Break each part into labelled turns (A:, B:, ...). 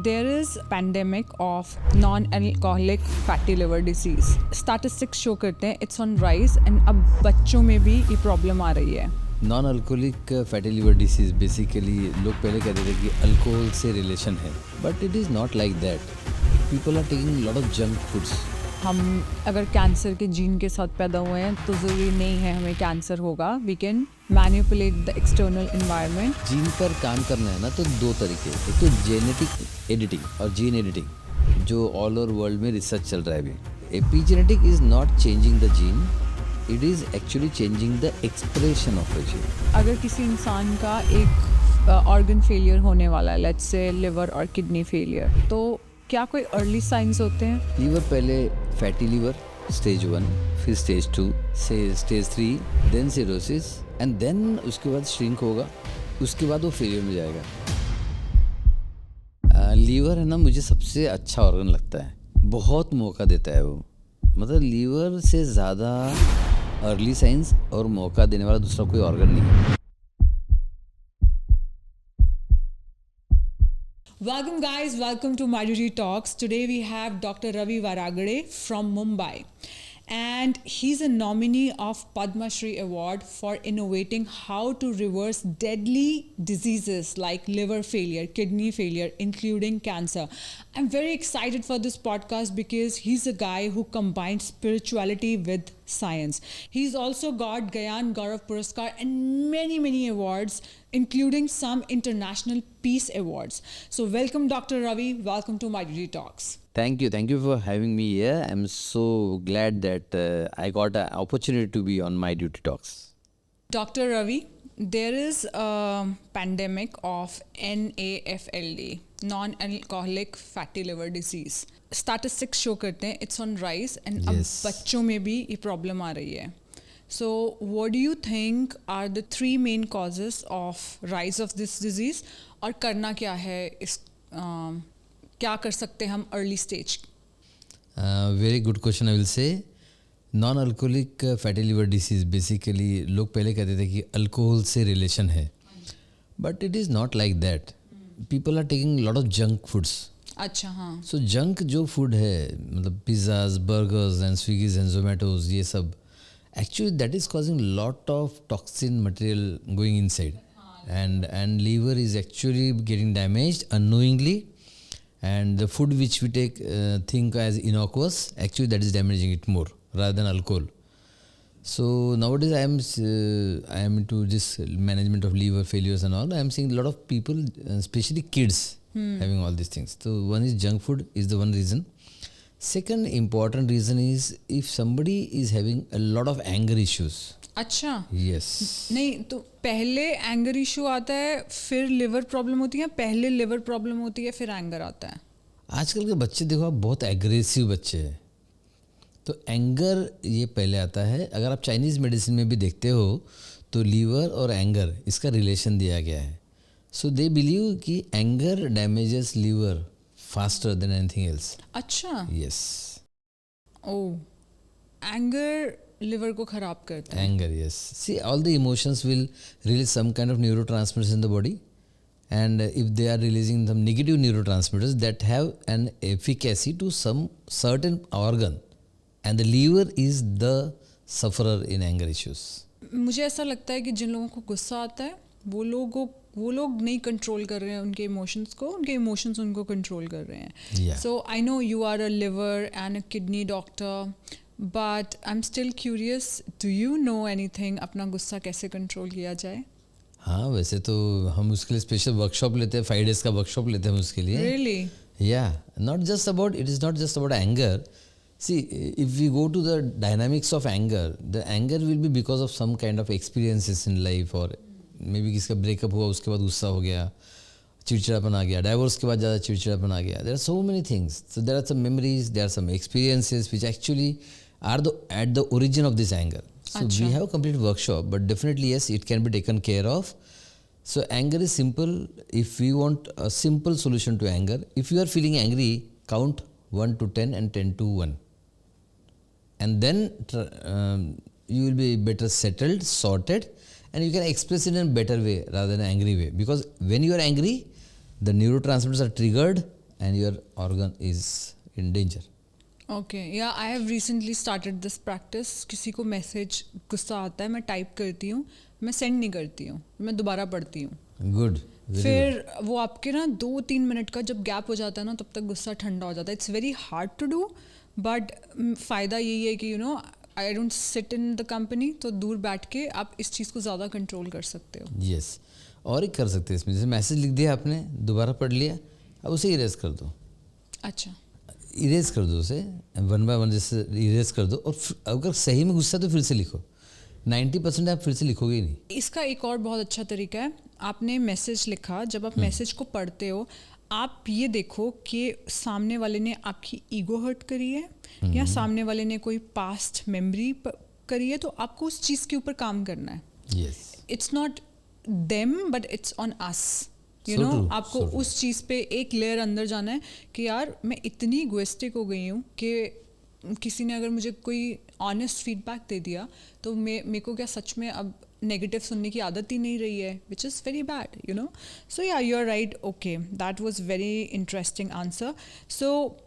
A: There is pandemic of non-alcoholic fatty liver disease. Statistics show करते हैं it's on rise and अब बच्चों में भी ये प्रॉब्लम आ रही है.
B: Non alcoholic fatty liver disease basically लोग पहले कहते थे कि अल्कोहल से रिलेशन है, but it is not like that. People are taking lot of junk foods.
A: हम अगर कैंसर के जीन के साथ पैदा हुए हैं तो ज़रूरी नहीं है हमें कैंसर होगा. We can manipulate the external environment.
B: Gene पर काम करना है ना, तो दो तरीके, एक तो जेनेटिक एडिटिंग और जीन एडिटिंग, जो ऑल ओवर वर्ल्ड में रिसर्च चल रहा है अभी. Epigenetic is not changing the gene, it is actually changing the expression of the gene.
A: अगर किसी इंसान का एक ऑर्गन फेलियर होने वाला है, लेट्स से लिवर और किडनी फेलियर, तो क्या कोई अर्ली साइंस होते हैं?
B: लीवर पहले फैटी लीवर स्टेज 1, फिर स्टेज 2 से stage 3, then cirrhosis, and then उसके बाद श्रिंक होगा, उसके बाद वो फेलियर में जाएगा. लीवर है ना, मुझे सबसे अच्छा ऑर्गन लगता है. बहुत मौका देता है वो. मतलब लीवर से ज़्यादा अर्ली साइंस और मौका देने वाला दूसरा कोई ऑर्गन नहीं है.
A: Welcome guys, welcome to My Duty Talks. Today we have Dr. Ravi Varagade from Mumbai, and he's a nominee of Padma Shri Award for innovating how to reverse deadly diseases like liver failure, kidney failure, including cancer. I'm very excited for this podcast because he's a guy who combines spirituality with science. He's also got Gyan Gaurav Puraskar and many awards, including some international peace awards. So welcome Dr. Ravi, welcome to My Duty Talks.
B: Thank you for having me here. I'm so glad that I got an opportunity to be on My Duty Talks.
A: Dr. Ravi, there is a pandemic of NAFLD, non-alcoholic fatty liver disease. Statistics show करते हैं it's on rise and अब
B: Yes.
A: बच्चों में भी ये problem आ रही है. So what do you think are the three main causes of rise of this disease, और करना क्या है इस क्या कर सकते हैं हम early stage?
B: Very good question. I will say non alcoholic fatty liver disease basically लोग पहले कहते थे कि अल्कोहल से रिलेशन है, but it is not like that. People are taking lot of junk foods.
A: अच्छा, हाँ.
B: सो जंक जो फूड है, मतलब pizzas, burgers and Swiggys and Zomatos, ये सब actually that is causing lot of toxin material going inside, and liver is actually getting damaged unknowingly, and the food which we take think as innocuous, actually that is damaging it more rather than alcohol. So nowadays I am into this management of liver failures and all. I am seeing a lot of people, especially kids, having all these things. So one is junk food is the one reason. Second important reason is if somebody is having a lot of anger issues.
A: अच्छा.
B: Yes.
A: नहीं तो पहले anger issue आता है फिर liver problem होती है, पहले लिवर प्रॉब्लम होती है फिर एंगर आता है?
B: आजकल के बच्चे देखो, आप बहुत एग्रेसिव बच्चे हैं, तो एंगर ये पहले आता है. अगर आप चाइनीज़ मेडिसिन में भी देखते हो तो लीवर और एंगर इसका रिलेशन दिया गया है. सो दे बिलीव कि anger damages liver faster than anything else.
A: अच्छा.
B: यस.
A: ओह, एंगर लिवर को खराब करता है.
B: Anger, yes. See, all the emotions will release some kind of neurotransmitters in the body, and if they are releasing some negative neurotransmitters that have an efficacy to some certain organ, and the liver is the sufferer in anger issues.
A: मुझे ऐसा लगता है कि जिन लोगों को गुस्सा आता है वो लोग नहीं कंट्रोल कर रहे हैं उनके इमोशंस को, उनके इमोशंस उनको कंट्रोल कर रहे हैं.
B: Yeah.
A: So I know you are a liver and a kidney doctor, but I am still curious, do you know anything अपना गुस्सा कैसे कंट्रोल किया जाए?
B: हाँ, वैसे तो हम उसके लिए स्पेशल वर्कशॉप लेते हैं, 5 days का वर्कशॉप लेते हैं हम उसके लिए.
A: Really?
B: Yeah, it is not just about anger. See, if we go to the dynamics of anger, the anger will be because of some kind of experiences in life, or maybe किसका breakup हुआ उसके बाद गुस्सा हो गया, चिड़चिड़ापन आ गया, divorce के बाद ज़्यादा चिड़चिड़ापन आ गया. There are so many things. So there are some memories, there are some experiences which actually are at the origin of this anger. So we have a complete workshop, but definitely yes, it can be taken care of. So anger is simple. If we want a simple solution to anger, if you are feeling angry, count 1 to 10 and 10 to 1. And then you will be better settled, sorted, and you can express it in a better way rather than an angry way. Because when you are angry, the neurotransmitters are triggered and your organ is in danger.
A: Okay yeah I have recently started this practice. किसी को message गुस्सा आता है, मैं type करती हूँ, मैं send नहीं करती हूँ, मैं दोबारा पढ़ती हूँ.
B: Good.
A: फिर वो आपके ना 2-3 मिनट का जब गैप हो जाता है ना, तब तक गुस्सा ठंडा हो जाता है. It's very hard to do, but फ़ायदा यही है कि you know I don't sit in the company, तो दूर बैठ के आप इस चीज़ को ज़्यादा कंट्रोल कर सकते हो.
B: यस. और एक कर सकते हैं इसमें, जैसे मैसेज लिख दिया आपने, दोबारा पढ़ लिया, अब उसे इरेज कर दो.
A: अच्छा.
B: इरेज कर दो उसे, 1 by 1 जैसे इरेज कर दो. और अगर सही में गुस्सा है तो फिर से लिखो. 90% आप फिर से लिखोगे ही नहीं.
A: इसका एक और बहुत अच्छा तरीका है. आपने मैसेज लिखा, जब आप मैसेज को पढ़ते हो, आप ये देखो कि सामने वाले ने आपकी ईगो हर्ट करी है या सामने वाले ने कोई पास्ट मेमोरी करी है, तो आपको उस चीज़ के ऊपर काम करना है.
B: Yes.
A: It's not them but it's on us. You
B: So
A: know
B: true,
A: आपको
B: so true.
A: उस चीज़ पे एक लेयर अंदर जाना है कि यार मैं इतनी इगोइस्टिक हो गई हूँ कि किसी ने अगर मुझे कोई ऑनेस्ट फीडबैक दे दिया तो मेरे को क्या सच में अब नेगेटिव सुनने की आदत ही नहीं रही है, which is very bad, you know. So yeah you are right. Okay, that was very interesting answer. So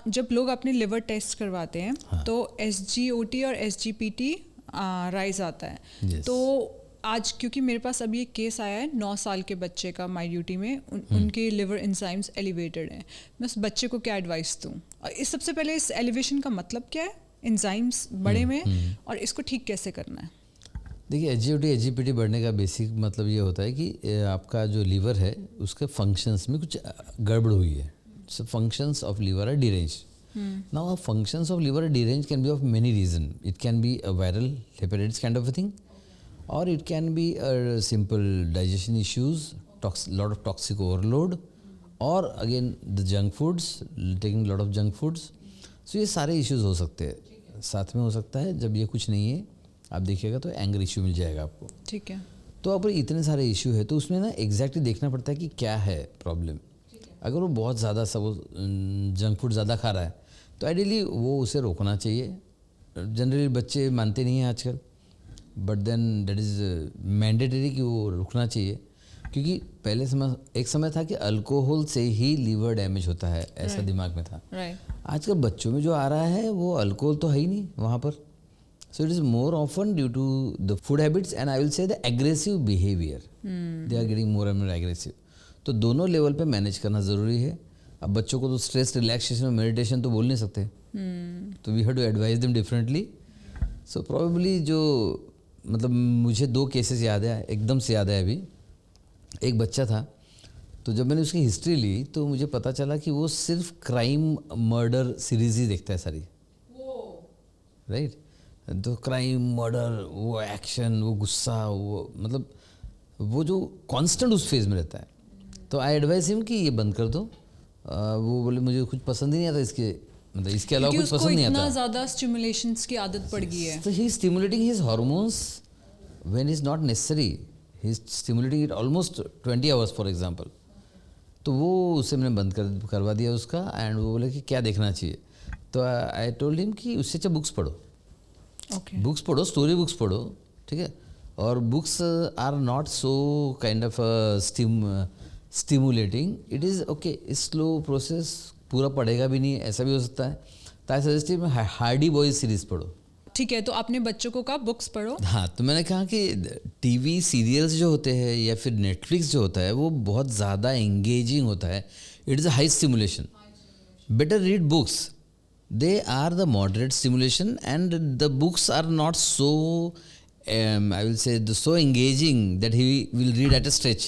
A: जब लोग अपने लिवर टेस्ट करवाते हैं तो SGOT और SGPT राइज आता है.
B: Yes.
A: तो आज क्योंकि मेरे पास अभी एक केस आया है 9 साल के बच्चे का माई ड्यूटी में, उनके लिवर एंजाइम्स एलिवेटेड हैं. मैं उस बच्चे को क्या एडवाइस दूँ? इस सबसे पहले इस एलिवेशन का मतलब क्या है, एंजाइम्स बढ़े में, और इसको ठीक कैसे करना है?
B: देखिए, SGOT SGPT बढ़ने का बेसिक मतलब ये होता है कि आपका जो लीवर है उसके फंक्शंस में कुछ गड़बड़ हुई है. So functions of liver are deranged. Now functions of liver are deranged can be of many reasons. It can be a viral hepatitis kind of a thing, or it can be a simple digestion issues, lot of toxic overload, or again the junk foods, taking lot of junk foods. So ये सारे issues हो सकते हैं. साथ में हो सकता है जब ये कुछ नहीं है आप देखिएगा तो एंगर इशू मिल जाएगा आपको.
A: ठीक है.
B: तो अगर इतने सारे इशू है तो उसमें ना एग्जैक्टली देखना पड़ता है कि क्या है प्रॉब्लम. अगर वो बहुत ज़्यादा सब जंक फूड ज़्यादा खा रहा है तो आइडियली वो उसे रोकना चाहिए. जनरली बच्चे मानते नहीं हैं आजकल, but then that is mandatory कि वो रुकना चाहिए. क्योंकि पहले एक समय था कि अल्कोहल से ही लीवर डैमेज होता है, ऐसा दिमाग में था. आजकल बच्चों में जो आ रहा है वो अल्कोहल तो है ही नहीं वहाँ पर. So it is more often due to the food habits and I will say the aggressive behavior. They are getting more and more aggressive. तो दोनों लेवल पे मैनेज करना ज़रूरी है. अब बच्चों को तो स्ट्रेस रिलैक्सेशन और मेडिटेशन तो बोल नहीं सकते, तो we have to advise them differently. So probably जो मतलब मुझे 2 केसेस याद है, एकदम से याद है अभी. एक बच्चा था, तो जब मैंने उसकी हिस्ट्री ली तो मुझे पता चला कि वो सिर्फ क्राइम मर्डर सीरीज ही देखता है सारी. राइट. तो क्राइम मर्डर, वो एक्शन, वो गुस्सा, वो मतलब वो जो कांस्टेंट उस फेज में रहता है. तो आई एडवाइस हिम कि ये बंद कर दो. वो बोले मुझे कुछ पसंद ही नहीं आता इसके, मतलब इसके अलावा कुछ पसंद नहीं आता.
A: इतना ज़्यादा स्टिमुलेशंस की आदत पड़ गई है.
B: तो he is stimulating his hormones when is not necessary. He is stimulating it almost 20 hours for example. तो वो उसे मैंने बंद करवा दिया उसका. एंड वो बोले कि क्या देखना चाहिए. तो आई टोल्ड हिम कि उससे अच्छा बुक्स पढ़ो. बुक्स पढ़ो, स्टोरी बुक्स पढ़ो, ठीक है. और books are not so kind of stimulating. It is okay, slow process, पूरा पढ़ेगा भी नहीं, ऐसा भी हो सकता है. तो I suggest him Hardy boys series पढ़ो.
A: ठीक है. तो आपने बच्चों को कहा बुक्स पढ़ो.
B: हाँ, तो मैंने कहा कि टीवी सीरियल्स जो होते हैं या फिर नेटफ्लिक्स जो होता है वो बहुत ज़्यादा एंगेजिंग होता है. It is a high stimulation. Better read books. They are the moderate stimulation and the books are not so I will say so engaging that he will read at a stretch.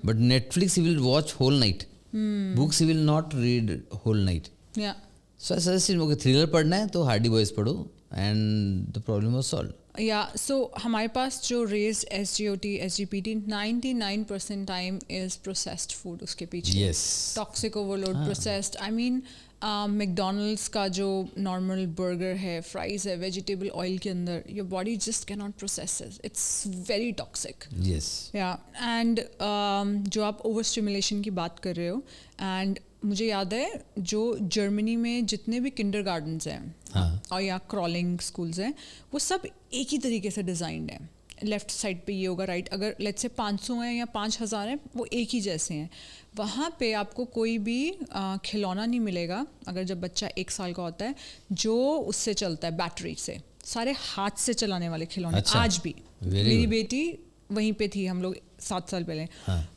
B: But Netflix he will watch whole night. Books he will not read whole night.
A: Yeah.
B: So I suggest him, okay, thriller पढ़ना है तो Hardy Boys पढ़ो and the problem was solved.
A: Yeah, so हमारे पास जो raised SGOT, SGPT 99% time is processed food उसके पीछे.
B: Yes.
A: Toxic overload, processed. I mean McDonald's का जो नॉर्मल बर्गर है, फ्राइज है, वेजिटेबल ऑयल के अंदर, your body just can not process it. It's very toxic.
B: Yes.
A: या एंड जो आप ओवर स्टिमुलेशन की बात कर रहे हो, एंड मुझे याद है जो जर्मनी में जितने भी किंडरगार्टन्स हैं और या क्रॉलिंग स्कूल्स हैं, वो सब एक ही तरीके से डिज़ाइंड हैं. लेफ्ट साइड पे ये होगा, राइट, अगर लेट्स से 500 हैं या 5000 हैं, वो एक ही जैसे हैं। वहाँ पे आपको कोई भी खिलौना नहीं मिलेगा अगर जब बच्चा 1 साल का होता है जो उससे चलता है बैटरी से। सारे हाथ से चलाने वाले खिलौने।
B: अच्छा,
A: आज भी मेरी बेटी वहीं पे थी, हम लोग 7 साल पहले।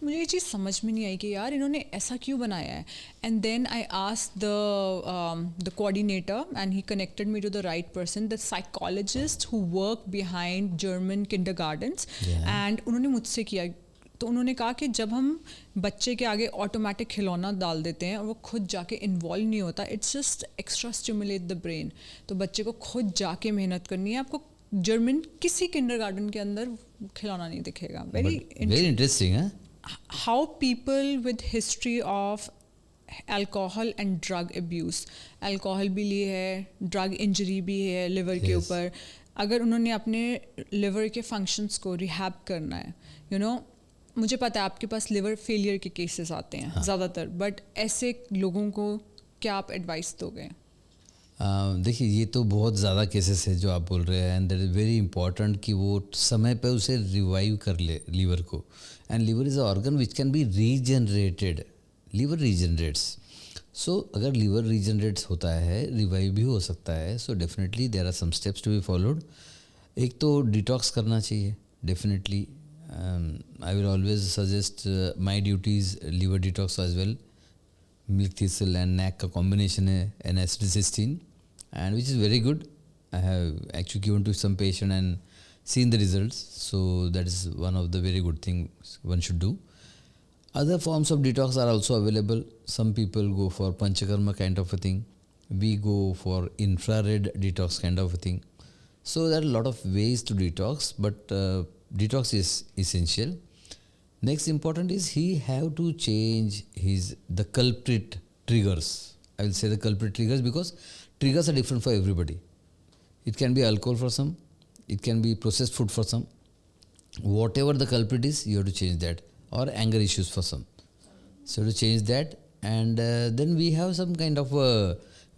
A: मुझे ये चीज़ समझ में नहीं आई कि यार इन्होंने ऐसा क्यों बनाया है। And then I asked the coordinator and he connected me to the right person, the psychologist who work behind German kindergartens. And उन्होंने मुझसे किया, तो उन्होंने कहा कि जब हम बच्चे के आगे ऑटोमेटिक खिलौना डाल देते हैं और वो खुद जाके इन्वॉल्व नहीं होता, it's just extra stimulate the brain. तो बच्चे को खुद जाके मेहनत करनी है। आपको जर्मन किसी किंडरगार्टन के अंदर खिलौना नहीं दिखेगा। वेरी
B: इंटरेस्टिंग है
A: how people with history of alcohol and drug abuse, alcohol भी ली है, ड्रग इंजरी भी है लिवर के ऊपर, अगर उन्होंने अपने लिवर के फंक्शंस को रिहैब करना है, यू नो, मुझे पता है आपके पास लिवर फेलियर के केसेस आते हैं ज़्यादातर, बट ऐसे लोगों को क्या आप एडवाइस दोगे?
B: देखिए ये तो बहुत ज़्यादा केसेस है जो आप बोल रहे हैं, and that is very important कि वो समय पे उसे रिवाइव कर ले लिवर को। And liver is a organ which can be regenerated, liver regenerates. So अगर लिवर रीजनरेट्स होता है, रिवाइव भी हो सकता है। So definitely there are some steps to be followed. एक तो डिटॉक्स करना चाहिए definitely. I will always suggest my duties liver detox as well. Milk thistle and NAC का combination है N-acetylcysteine, and which is very good. I have actually given to some patient and seen the results. So that is one of the very good things one should do. Other forms of detox are also available. Some people go for panchakarma kind of a thing. We go for infrared detox kind of a thing. So there are a lot of ways to detox, but detox is essential. Next important is he have to change the culprit triggers. I will say the culprit triggers because triggers are different for everybody. It can be alcohol for some, it can be processed food for some. Whatever the culprit is, you have to change that. Or anger issues for some. So to change that, and then we have some kind of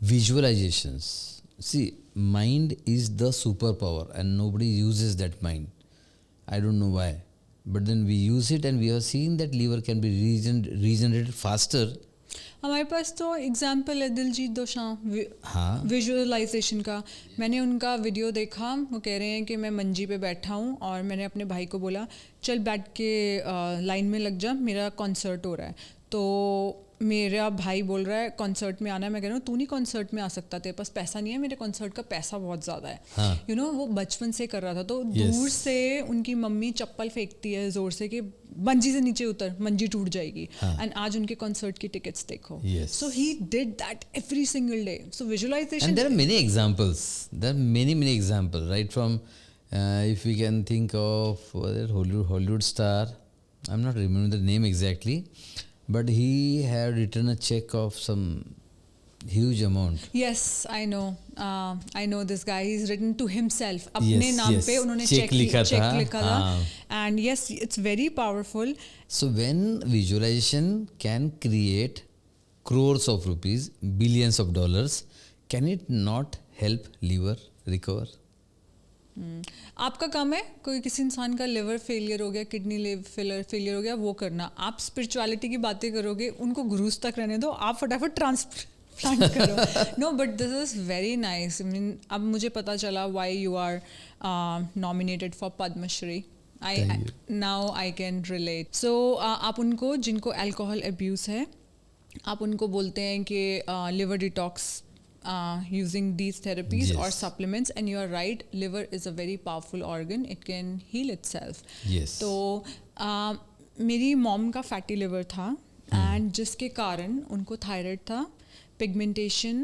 B: visualizations. See, mind is the superpower and nobody uses that mind. I don't know why, but then we use it and we have seen that liver can be regenerated faster.
A: हमारे पास तो example है Diljit Dosanjh visualisation का। मैंने उनका video देखा, वो कह रहे हैं कि मैं मंजी पे बैठा हूँ और मैंने अपने भाई को बोला चल बैठ के लाइन में लग जा, मेरा कॉन्सर्ट हो रहा है। तो मेरा भाई बोल रहा है कॉन्सर्ट में आना है। मैं कह रहा हूँ तू नहीं कॉन्सर्ट में आ सकता, तेरे पास पैसा नहीं है, मेरे कॉन्सर्ट का पैसा बहुत ज़्यादा है। यू नो, वो बचपन से कर रहा था। तो दूर से उनकी मम्मी चप्पल फेंकती है ज़ोर से कि मंजी से नीचे उतर, मंजी टूट जाएगी। एंड आज उनके कॉन्सर्ट की टिकट्स देखो। So he did that every single day. So visualization,
B: and there are many examples, there are many example right from if we can think of Hollywood star, I am not remembering the name exactly, but he had written a check of some huge amount.
A: Yes, I know this guy. He's written to himself. अपने नाम पे उन्होंने check लिखा था. And yes, it's very powerful.
B: So when visualization can create crores of rupees, billions of dollars, can it not help liver recover?
A: आपका काम है कोई किसी इंसान का लिवर फेलियर हो गया, किडनी फेलियर हो गया, वो करना। आप स्पिरिचुअलिटी की बातें करोगे, उनको गुरूस तक रहने दो, आप फटाफट ट्रांसप्लांट करो। No, but this is very nice. I mean, अब मुझे पता चला why you are nominated for Padmashri. Now I can relate. So आप उनको जिनको अल्कोहल अब्यूज़ है, आप उनको बोलते हैं कि liver detox using these therapies or supplements, and you are right, liver is a very powerful organ, it can heal itself. तो मेरी मॉम का फैटी लिवर था, एंड जिसके कारण उनको थायराइड था, पिगमेंटेशन,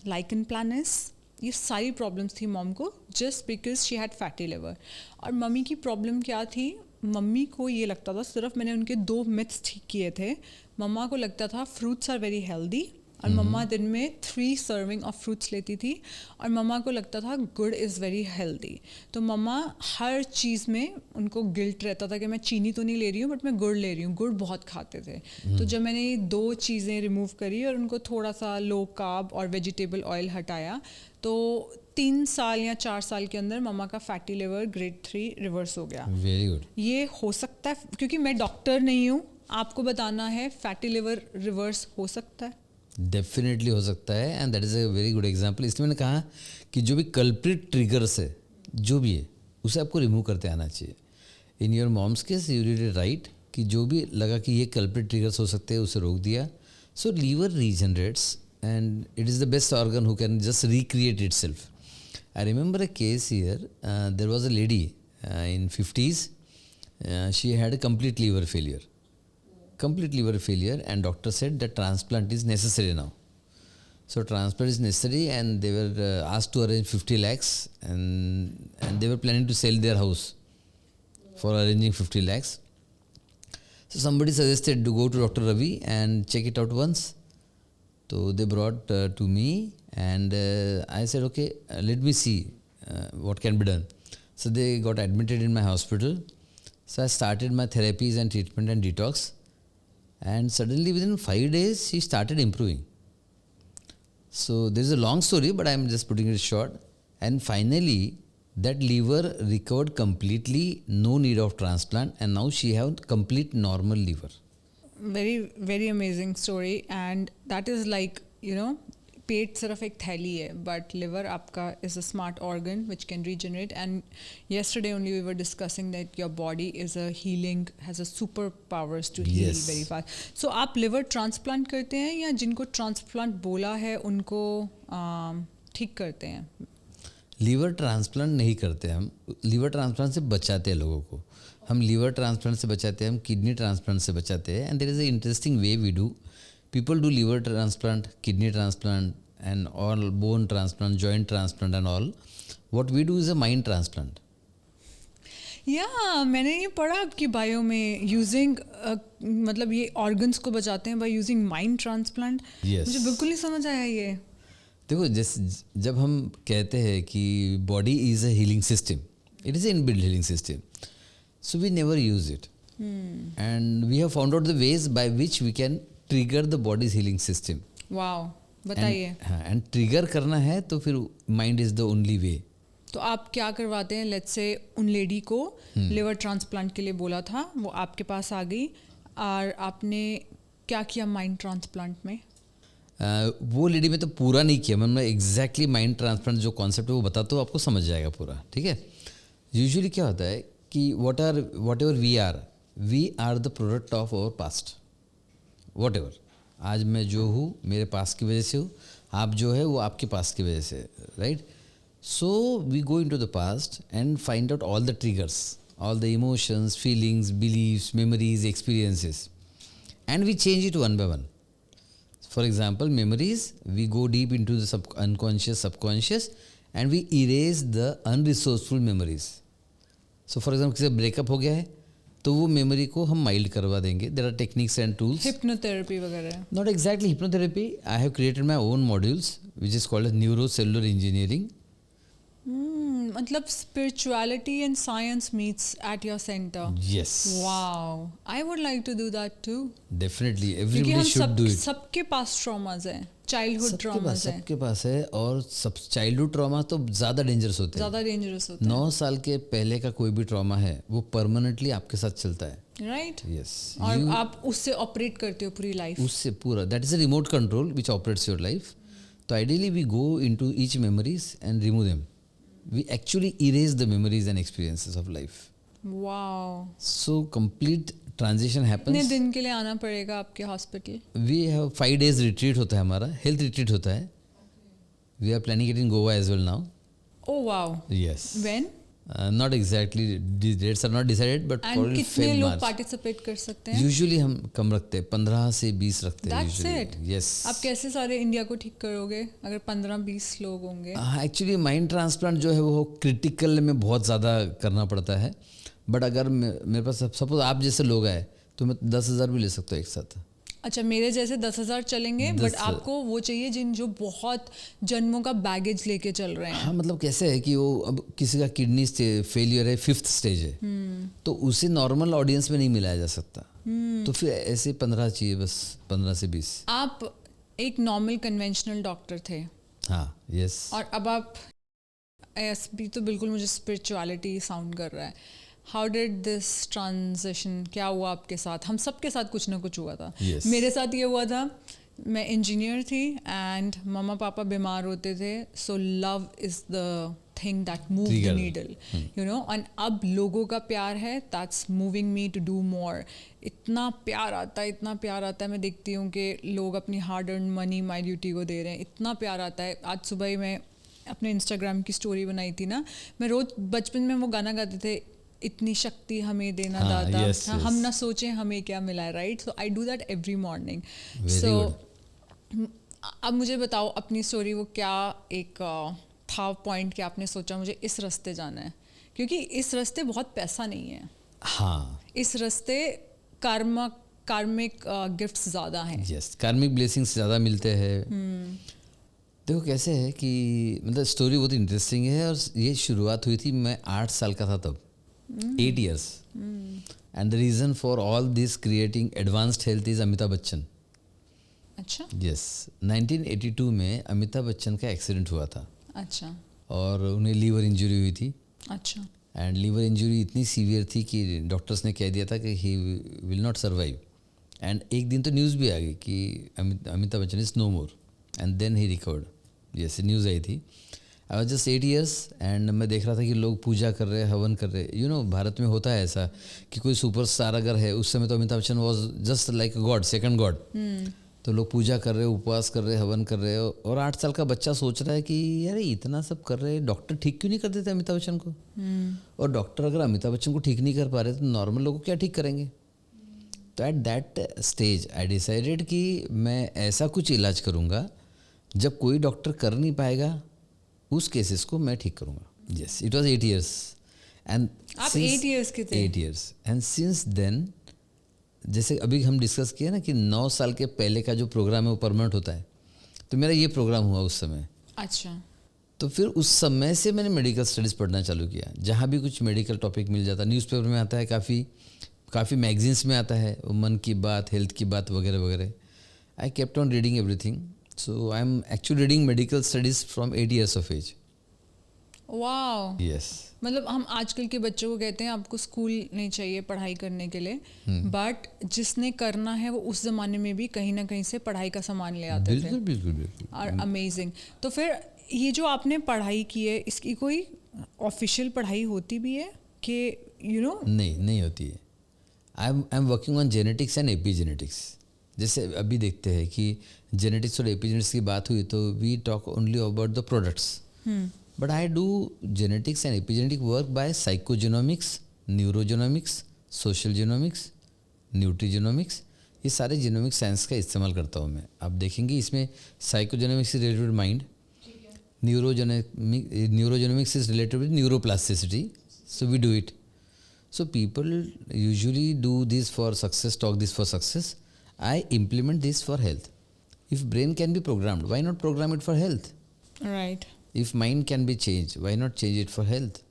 A: लाइकन प्लानस, ये सारी प्रॉब्लम्स थी मॉम को, just because she had fatty liver. और मम्मी की प्रॉब्लम क्या थी, मम्मी को ये लगता था, सिर्फ मैंने उनके 2 मिथ्स ठीक किए थे। मम्मा को लगता था फ्रूट्स आर वेरी हेल्दी, और मम्मा दिन में 3 सर्विंग ऑफ फ्रूट्स लेती थी, और मम्मा को लगता था गुड़ इज़ वेरी हेल्दी। तो मम्मा हर चीज़ में उनको गिल्ट रहता था कि मैं चीनी तो नहीं ले रही हूँ बट मैं गुड़ ले रही हूँ, गुड़ बहुत खाते थे। तो जब मैंने ये 2 चीज़ें रिमूव करी और उनको थोड़ा सा लो कार्ब और वेजिटेबल ऑयल हटाया, तो 3 साल या 4 साल के अंदर मम्मा का फैटी लिवर ग्रेड 3 रिवर्स हो गया।
B: Very good.
A: ये हो सकता है, क्योंकि मैं डॉक्टर नहीं हूँ, आपको बताना है फैटी लिवर रिवर्स हो सकता है?
B: डेफिनेटली हो सकता है, and that is a very good example. इसलिए मैंने कहा कि जो भी कल्प्रिट ट्रिगर्स है, जो भी है, उसे आपको रिमूव करते आना चाहिए। In your mom's case you did it right, कि जो भी लगा कि ये कल्प्रिट ट्रिगर्स हो सकते हैं उसे रोक दिया। So liver regenerates and it is the best organ who can just recreate itself. I remember a case here, there was a lady in 50s, she had a complete liver failure, and doctor said that transplant is necessary now. So transplant is necessary, and they were asked to arrange 50 lakhs, and they were planning to sell their house for arranging 50 lakhs. So somebody suggested to go to Dr. Ravi and check it out once. So they brought to me, and I said, okay, let me see what can be done. So they got admitted in my hospital. So I started my therapies and treatment and detox, and suddenly within 5 days she started improving. So there is a long story, but I am just putting it short. And finally that liver recovered completely, no need of transplant, and now she have complete normal liver.
A: Very very amazing story, and that is like, you know, पेट सिर्फ एक थैली है, but liver आपका is a smart organ which can regenerate, and yesterday only we were discussing that your body is a healing, has a super powers to heal very fast. So आप liver transplant करते हैं या जिनको transplant बोला है उनको ठीक करते हैं?
B: लीवर ट्रांसप्लांट नहीं करते हम, लीवर ट्रांसप्लांट से बचाते हैं लोगों को। हम लीवर ट्रांसप्लांट से बचाते हैं, हम किडनी ट्रांसप्लांट से बचाते हैं, and there is a interesting way we do. People do liver transplant, kidney transplant, and all bone transplant, joint transplant, and all. What we do is a mind transplant.
A: मैंने ये पढ़ा आपकी bio में, using मतलब ये organs को बचाते हैं बाय यूजिंग माइंड ट्रांसप्लांट। मुझे बिल्कुल नहीं समझ आया ये।
B: देखो, जब हम कहते हैं कि body is a healing system, it is inbuilt healing system, so we never use it, and we have found out the ways by which we can trigger the body's healing system.
A: Wow, बताइए।
B: And trigger करना है तो फिर mind is the only way.
A: तो आप क्या करवाते हैं? लेट्स से उन लेडी को लिवर ट्रांसप्लांट के लिए बोला था, वो आपके पास आ गई, और आपने क्या किया माइंड ट्रांसप्लांट में?
B: वो लेडी में तो पूरा नहीं किया मैंने एग्जैक्टली। माइंड ट्रांसप्लांट जो कॉन्सेप्ट है वो बताता हूँ, आपको समझ जाएगा पूरा, ठीक है। यूजुअली क्या होता है कि whatever we are the product of our past. Whatever, आज मैं जो हूँ मेरे पास की वजह से हूँ, आप जो है वो आपके पास की वजह से, right. So we go in to the past and find out all the triggers, all the emotions, feelings, beliefs, memories, experiences, and we change it one by one. For example memories, we go deep in to the unconscious, subconscious, and we erase the unresourceful memories. So for example किसी breakup हो गया है तो वो memory को हम mild करवा देंगे। There are techniques and tools,
A: hypnotherapy वगैरह।
B: Not exactly hypnotherapy, I have created my own modules which is called as neuro cellular engineering.
A: मतलब spirituality and science meets at your centre.
B: Yes,
A: wow, I would like to do that too.
B: Definitely, everybody should do it.
A: सबके पास traumas हैं, childhood traumas हैं,
B: सबके पास है, और सब childhood trauma तो ज़्यादा डेंजरस होते हैं,
A: ज़्यादा डेंजरस होते हैं।
B: 9 साल के पहले का कोई भी ट्रॉमा है वो परमानेंटली आपके साथ चलता है,
A: राइट।
B: यस,
A: और आप उससे ऑपरेट करते हो पूरी लाइफ,
B: उससे पूरा, that is a remote control which operates your life. तो ideally we go in to each memories and remove them. We actually erase the memories and experiences of life.
A: Wow.
B: So complete transition happens.
A: कितने दिन के लिए आना पड़ेगा आपके hospital?
B: We have 5 days retreat होता है हमारा, health retreat होता है। We are planning it in Goa as well now.
A: Oh wow.
B: Yes.
A: When?
B: Not exactly, the dates are not decided, but
A: and
B: probably
A: कितने
B: Feb
A: लोग
B: March.
A: Participate कर सकते हैं?
B: Usually हम कम रखते हैं, 15 से 20 रखते हैं।
A: That's it.
B: Yes.
A: आप कैसे सारे इंडिया को ठीक करोगे अगर 15-20 लोग होंगे?
B: एक्चुअली माइंड ट्रांसप्लांट जो है वो क्रिटिकल में बहुत ज़्यादा करना पड़ता है, बट अगर मेरे पास सपोज आप जैसे लोग आए तो मैं 10,000 भी ले सकता हूँ एक साथ।
A: अच्छा, मेरे जैसे 10,000 चलेंगे, बट आपको वो चाहिए जो बहुत जन्मों का बैगेज लेके चल रहे हैं।
B: हाँ, मतलब कैसे है कि वो अब किसी का किडनी फेलियर है, 5th स्टेज है, तो उसे नॉर्मल ऑडियंस में नहीं मिलाया जा सकता, तो फिर ऐसे 15 चाहिए, बस 15 से 20।
A: आप एक नॉर्मल कन्वेंशनल डॉक्टर थे,
B: हाँ, यस,
A: और अब आप ASB तो बिल्कुल मुझे स्पिरिचुअलिटी साउंड कर रहा है. हाउ डिड दिस ट्रांजिशन, क्या हुआ आपके साथ? हम सबके साथ कुछ ना कुछ हुआ था.
B: Yes.
A: मेरे साथ ये हुआ था, मैं इंजीनियर थी एंड मम्मा पापा बीमार होते थे, so love is the thing that move the
B: Trigger.
A: Needle, you know. And अब लोगों का प्यार है, that's moving me to do more. इतना प्यार आता है, इतना प्यार आता है. मैं देखती हूँ कि लोग अपनी hard earn money my duty को दे रहे हैं. इतना प्यार आता है. आज सुबह ही मैं अपने इंस्टाग्राम की स्टोरी बनाई थी ना, मैं रोज़ बचपन में वो गाना गाते थे, इतनी शक्ति हमें देना
B: हाँ,
A: दाता,
B: yes,
A: हाँ,
B: yes.
A: हम ना सोचें हमें क्या मिला है, right. So I do that every morning.
B: Very
A: so
B: good.
A: अब मुझे बताओ अपनी स्टोरी, वो क्या एक था पॉइंट कि आपने सोचा मुझे इस रास्ते जाना है, क्योंकि इस रास्ते बहुत पैसा नहीं है,
B: हाँ,
A: इस रास्ते कार्मिक गिफ्ट्स ज़्यादा हैं.
B: यस, कार्मिक ब्लेसिंग्स ज़्यादा मिलते हैं. देखो कैसे है कि मतलब स्टोरी बहुत इंटरेस्टिंग है, और ये शुरुआत हुई थी मैं 8 साल का था तब. 8 years. And the reason for all this creating advanced health is Amitabh Bachchan.
A: अच्छा.
B: यस, 1982 में अमिताभ बच्चन का एक्सीडेंट हुआ था,
A: अच्छा.
B: और उन्हें लीवर इंजरी हुई थी.
A: अच्छा.
B: एंड लीवर इंजरी इतनी सीवियर थी कि डॉक्टर्स ने कह दिया था कि he will not survive. And एक दिन तो न्यूज़ भी आ गई कि Amitabh Bachchan is no more, and then he recovered. जैसे न्यूज़ आई थी. I was just 8 years and मैं देख रहा था कि लोग पूजा कर रहे, हवन कर रहे. यू नो, भारत में होता है ऐसा कि कोई सुपरस्टार अगर है, उस समय तो Amitabh Bachchan was just like God, second God. तो लोग पूजा कर रहे, उपवास कर रहे, हवन कर रहे, और 8 साल का बच्चा सोच रहा है कि यार इतना सब कर रहे, डॉक्टर ठीक क्यों नहीं कर देते अमिताभ बच्चन को. और डॉक्टर अगर अमिताभ बच्चन को ठीक नहीं कर पा रहे तो नॉर्मल लोगों को क्या ठीक करेंगे. तो at that stage I decided कि मैं ऐसा कुछ इलाज करूँगा जब कोई डॉक्टर कर नहीं पाएगा, उस केसेस को मैं ठीक करूँगा. Yes, it was 8 years. And
A: आप 8 years के थे?
B: 8 years. एंड सिंस देन, जैसे अभी हम डिस्कस किया ना कि 9 साल के पहले का जो प्रोग्राम है वो परमानेंट होता है, तो मेरा ये प्रोग्राम हुआ उस समय.
A: अच्छा.
B: तो फिर उस समय से मैंने मेडिकल स्टडीज़ पढ़ना चालू किया. जहाँ भी कुछ मेडिकल टॉपिक मिल जाता, न्यूज़पेपर में आता है, काफ़ी मैगजीन्स में आता है, मन की बात, हेल्थ की बात वगैरह वगैरह. I kept on reading everything. So I am actually reading medical studies from 8 years of age.
A: Wow.
B: Yes.
A: मतलब हम आजकल के बच्चों को कहते हैं आपको स्कूल नहीं चाहिए पढ़ाई करने के लिए, बट जिसने करना है वो उस ज़माने में भी कहीं ना कहीं से पढ़ाई का सामान ले आते थे.
B: बिल्कुल बिल्कुल बिल्कुल.
A: और अमेजिंग. तो फिर ये जो आपने पढ़ाई की है, इसकी कोई ऑफिशियल पढ़ाई होती भी है कि यू नो?
B: नहीं होती है. I am working on genetics and epigenetics. जैसे अभी देखते हैं कि जेनेटिक्स और एपीजेनेटिक्स की बात हुई तो we talk only about the products. But I do genetics and epigenetic work by psychogenomics, neurogenomics, social genomics, nutrigenomics. ये सारे जेनोमिक्स साइंस का इस्तेमाल करता हूँ मैं. आप देखेंगे इसमें psychogenomics is related with mind, neurogenomics is related with neuroplasticity. So we do it. So people usually do this for success, talk this for success. I implement this for health. If brain can be programmed, why not program it for health?
A: Right.
B: If mind can be changed, why not change it for health?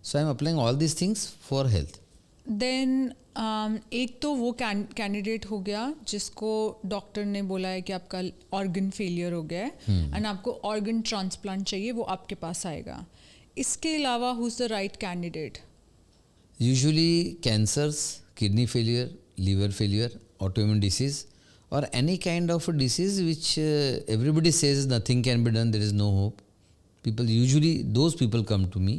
B: So I am applying all these things for health.
A: Then एक तो वो candidate हो गया जिसको doctor ने बोला है कि आपका ऑर्गन फेलियर हो गया है एंड आपको ऑर्गन ट्रांसप्लांट चाहिए, वो आपके पास आएगा. इसके अलावा who is the right candidate?
B: Usually cancers, kidney failure, liver failure, autoimmune disease, or any kind of a disease which everybody says nothing can be done, there is no hope. Those people come to me.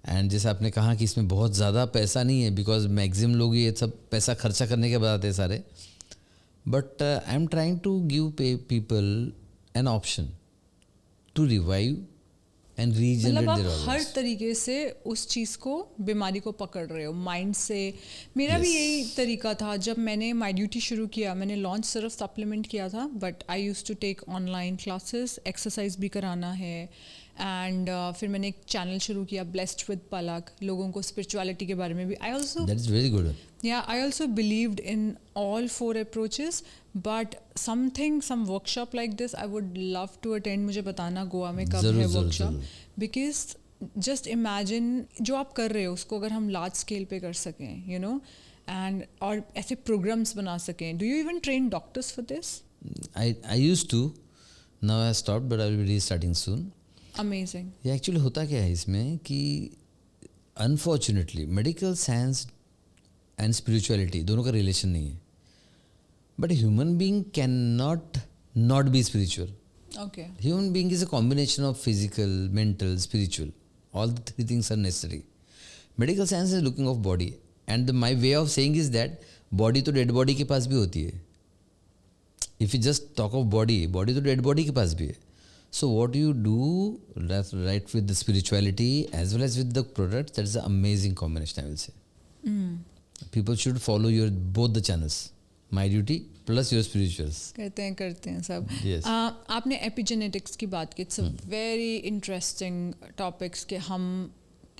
B: And जैसे आपने कहा कि इसमें बहुत ज़्यादा पैसा नहीं है, बिकॉज मैक्सिमम लोग ये सब पैसा खर्चा करने के बताते हैं सारे. But I am trying to give people an option to revive and regenerate their organs.
A: हर तरीके से उस चीज़ को, बीमारी को पकड़ रहे हो माइंड से. मेरा भी यही तरीका था. जब मैंने माई ड्यूटी शुरू किया, मैंने लॉन्च सिर्फ सप्लीमेंट किया था, but I use to take online classes, exercise भी कराना है. एंड फिर मैंने एक चैनल शुरू किया, ब्लेस्ड विद पलक, लोगों को स्पिरिचुअलिटी के बारे में भी. I also,
B: that is very good.
A: Yeah, I also believed in all 4 approaches, but some workshop like this I would love to attend. मुझे बताना गोवा में कब है workshop, because just imagine जो आप कर रहे हो उसको अगर हम large scale पे कर सकें, you know, and और ऐसे programs बना सकें. Do you even train doctors for this?
B: I used to. Now I stopped, but I will be restarting soon.
A: Amazing.
B: ये एक्चुअली होता क्या है इसमें कि unfortunately medical science and spirituality दोनों का रिलेशन नहीं है. But human being can not be spiritual.
A: Okay.
B: Human being is a combination of physical, mental, spiritual. All the three things are necessary. Medical science is looking of body, and my way of saying is that body तो dead body के पास भी होती है. If you just talk of body तो dead body के पास भी है. So what you do right with the spirituality as well as with the product, that is an amazing combination, I will say. People should follow your both the channels. My duty plus your spirituals.
A: करते हैं सब.
B: Yes.
A: आपने epigenetics की बात की. It's a very interesting topics कि हम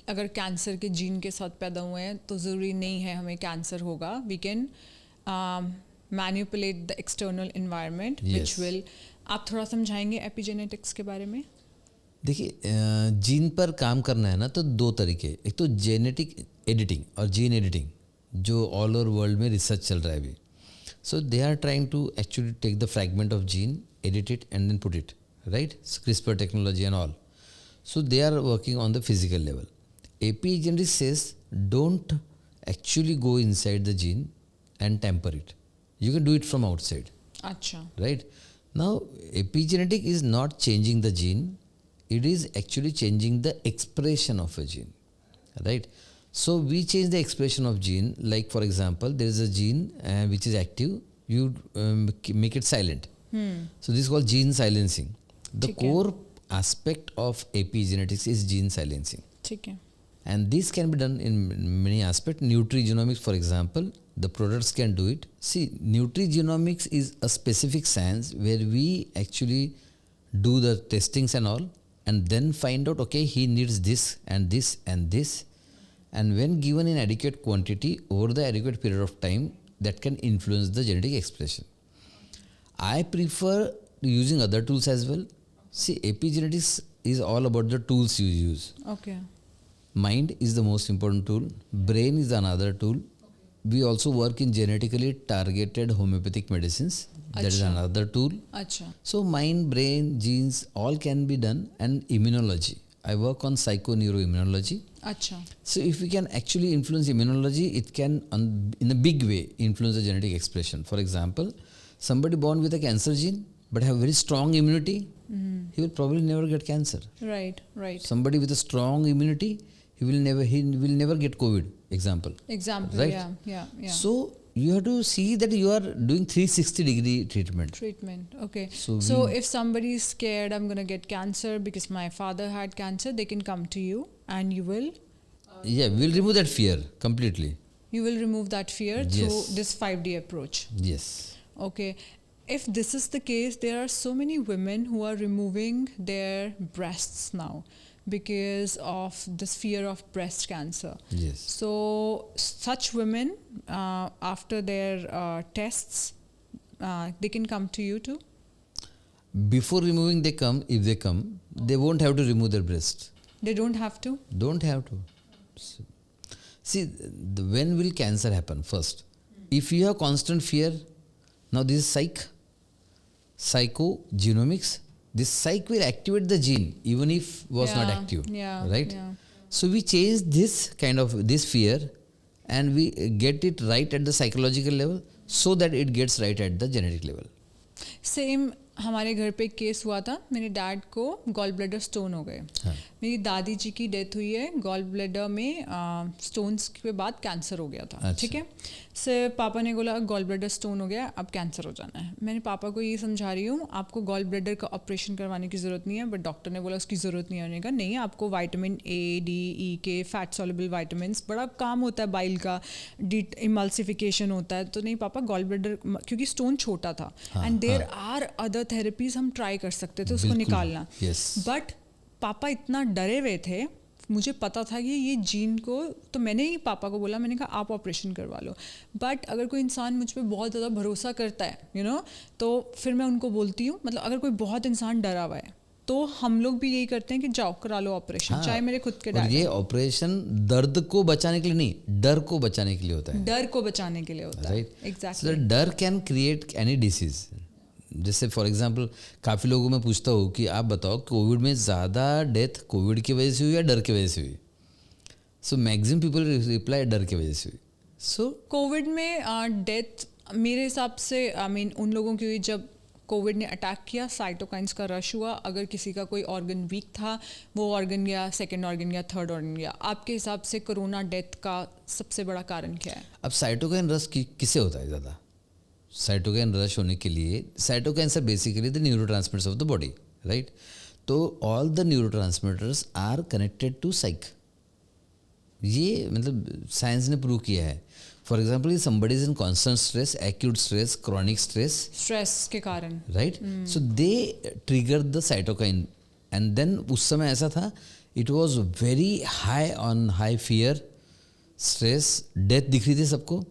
A: अगर कैंसर के जीन के साथ पैदा हुए हैं तो ज़रूरी नहीं है हमें कैंसर होगा. We can manipulate the external environment which will. आप थोड़ा समझाएंगे एपिजेनेटिक्स के बारे में?
B: देखिए, जीन पर काम करना है ना तो दो तरीके. एक तो जेनेटिक एडिटिंग और जीन एडिटिंग, जो ऑल ओवर वर्ल्ड में रिसर्च चल रहा है अभी. So they are trying to actually take the fragment of gene, edit it and then put it, right? So CRISPR technology and all. So they are working on the physical level. Epigenetics says don't actually go inside the gene and tamper it. You can do it from outside.
A: अच्छा.
B: Right? Now epigenetic is not changing the gene. It is actually changing the expression of a gene. Right? So we change the expression of gene. Like for example, there is a gene which is active. You make it silent. So this is called gene silencing. The core aspect of epigenetics is gene silencing.
A: ठीक है.
B: And this can be done in many aspects. Nutrigenomics, for example, the products can do it. See, nutrigenomics is a specific science where we actually do the testings and all, and then find out, okay, he needs this and this and this. And when given in adequate quantity over the adequate period of time, that can influence the genetic expression. I prefer using other tools as well. See, epigenetics is all about the tools you use.
A: Okay.
B: Mind is the most important tool. Brain is another tool. We also work in genetically targeted homeopathic medicines. That is another tool.
A: अच्छा.
B: So mind, brain, genes, all can be done. And immunology. I work on psychoneuroimmunology.
A: अच्छा.
B: So if we can actually influence immunology, it can in a big way influence the genetic expression. For example, somebody born with a cancer gene but have very strong immunity, he will probably never get cancer.
A: Right.
B: Somebody with a strong immunity, he will never get COVID. Example. Right?
A: Yeah.
B: So you have to see that you are doing 360-degree treatment.
A: Okay.
B: So
A: if somebody is scared, I'm going to get cancer because my father had cancer, they can come to you and you will?
B: Yeah, we will remove that fear completely.
A: You will remove that fear through this 5D approach.
B: Yes.
A: Okay. If this is the case, there are so many women who are removing their breasts now because of this fear of breast cancer.
B: Yes.
A: So such women, after their tests, they can come to you too?
B: Before removing if they come, they won't have to remove their breast.
A: They don't have to? Don't
B: have to. See, when will cancer happen first? If you have constant fear, now this is psychogenomics. This psych will activate the gene even if was not active. Right? Yeah. So we change this fear and we get it right at the psychological level so that it gets right at the genetic level.
A: Same. हमारे घर पे एक case हुआ था. मेरे dad को gall bladder stone हो गए. मेरी दादी जी की डेथ हुई है. गॉल ब्लैडर में स्टोन्स के बाद कैंसर हो गया था. ठीक है. से पापा ने बोला गॉल ब्लैडर स्टोन हो गया, अब कैंसर हो जाना है. मैंने पापा को ये समझा रही हूँ आपको गॉल ब्लैडर का ऑपरेशन करवाने की ज़रूरत नहीं है. बट डॉक्टर ने बोला उसकी ज़रूरत नहीं होने का. नहीं, आपको विटामिन A, D, E के फैट सॉल्युबल विटामिन्स बड़ा काम होता है, बाइल का इमल्सिफिकेशन होता है. तो नहीं पापा, गॉल ब्लैडर क्योंकि स्टोन छोटा था and there are other therapies हम ट्राई कर सकते थे उसको निकालना. बट पापा इतना डरे हुए थे. मुझे पता था कि ये जीन को, तो मैंने ही पापा को बोला, मैंने कहा आप ऑपरेशन करवा लो. बट अगर कोई इंसान मुझ पर बहुत ज़्यादा भरोसा करता है तो फिर मैं उनको बोलती हूँ, मतलब अगर कोई बहुत इंसान डरा हुआ है तो हम लोग भी यही करते हैं कि जाओ करा लो ऑपरेशन. चाहे मेरे खुद के डर.
B: ये ऑपरेशन दर्द को बचाने के लिए नहीं, डर को बचाने के लिए होता है.
A: डर को बचाने के लिए होता है.
B: राइट.
A: एग्जैक्टली.
B: डर कैन क्रिएट एनी डिसीज. जैसे फॉर एग्जांपल काफ़ी लोगों में पूछता हूँ कि आप बताओ कोविड में ज़्यादा डेथ कोविड की वजह से हुई या डर की वजह से हुई? सो मैक्सिमम पीपल रिप्लाई डर की वजह से हुई. सो
A: कोविड में डेथ मेरे हिसाब से उन लोगों की हुई जब कोविड ने अटैक किया, साइटोकाइंस का रश हुआ, अगर किसी का कोई ऑर्गन वीक था वो ऑर्गन गया, सेकंड ऑर्गन गया, थर्ड ऑर्गन गया. आपके हिसाब से कोरोना डेथ का सबसे बड़ा कारण क्या है?
B: अब साइटोकाइन रश किससे होता है ज़्यादा? साइटोकाइन रश होने के लिए cytokines are basically the neurotransmitters of the body, right? तो all the neurotransmitters are connected to psych. ये मतलब साइंस ने प्रूव किया है. For example somebody is in constant stress, acute stress, chronic
A: stress के कारण,
B: right? So they trigger the cytokine and then उस समय ऐसा था, it was very high on high fear, stress, death दिख रही थी सबको.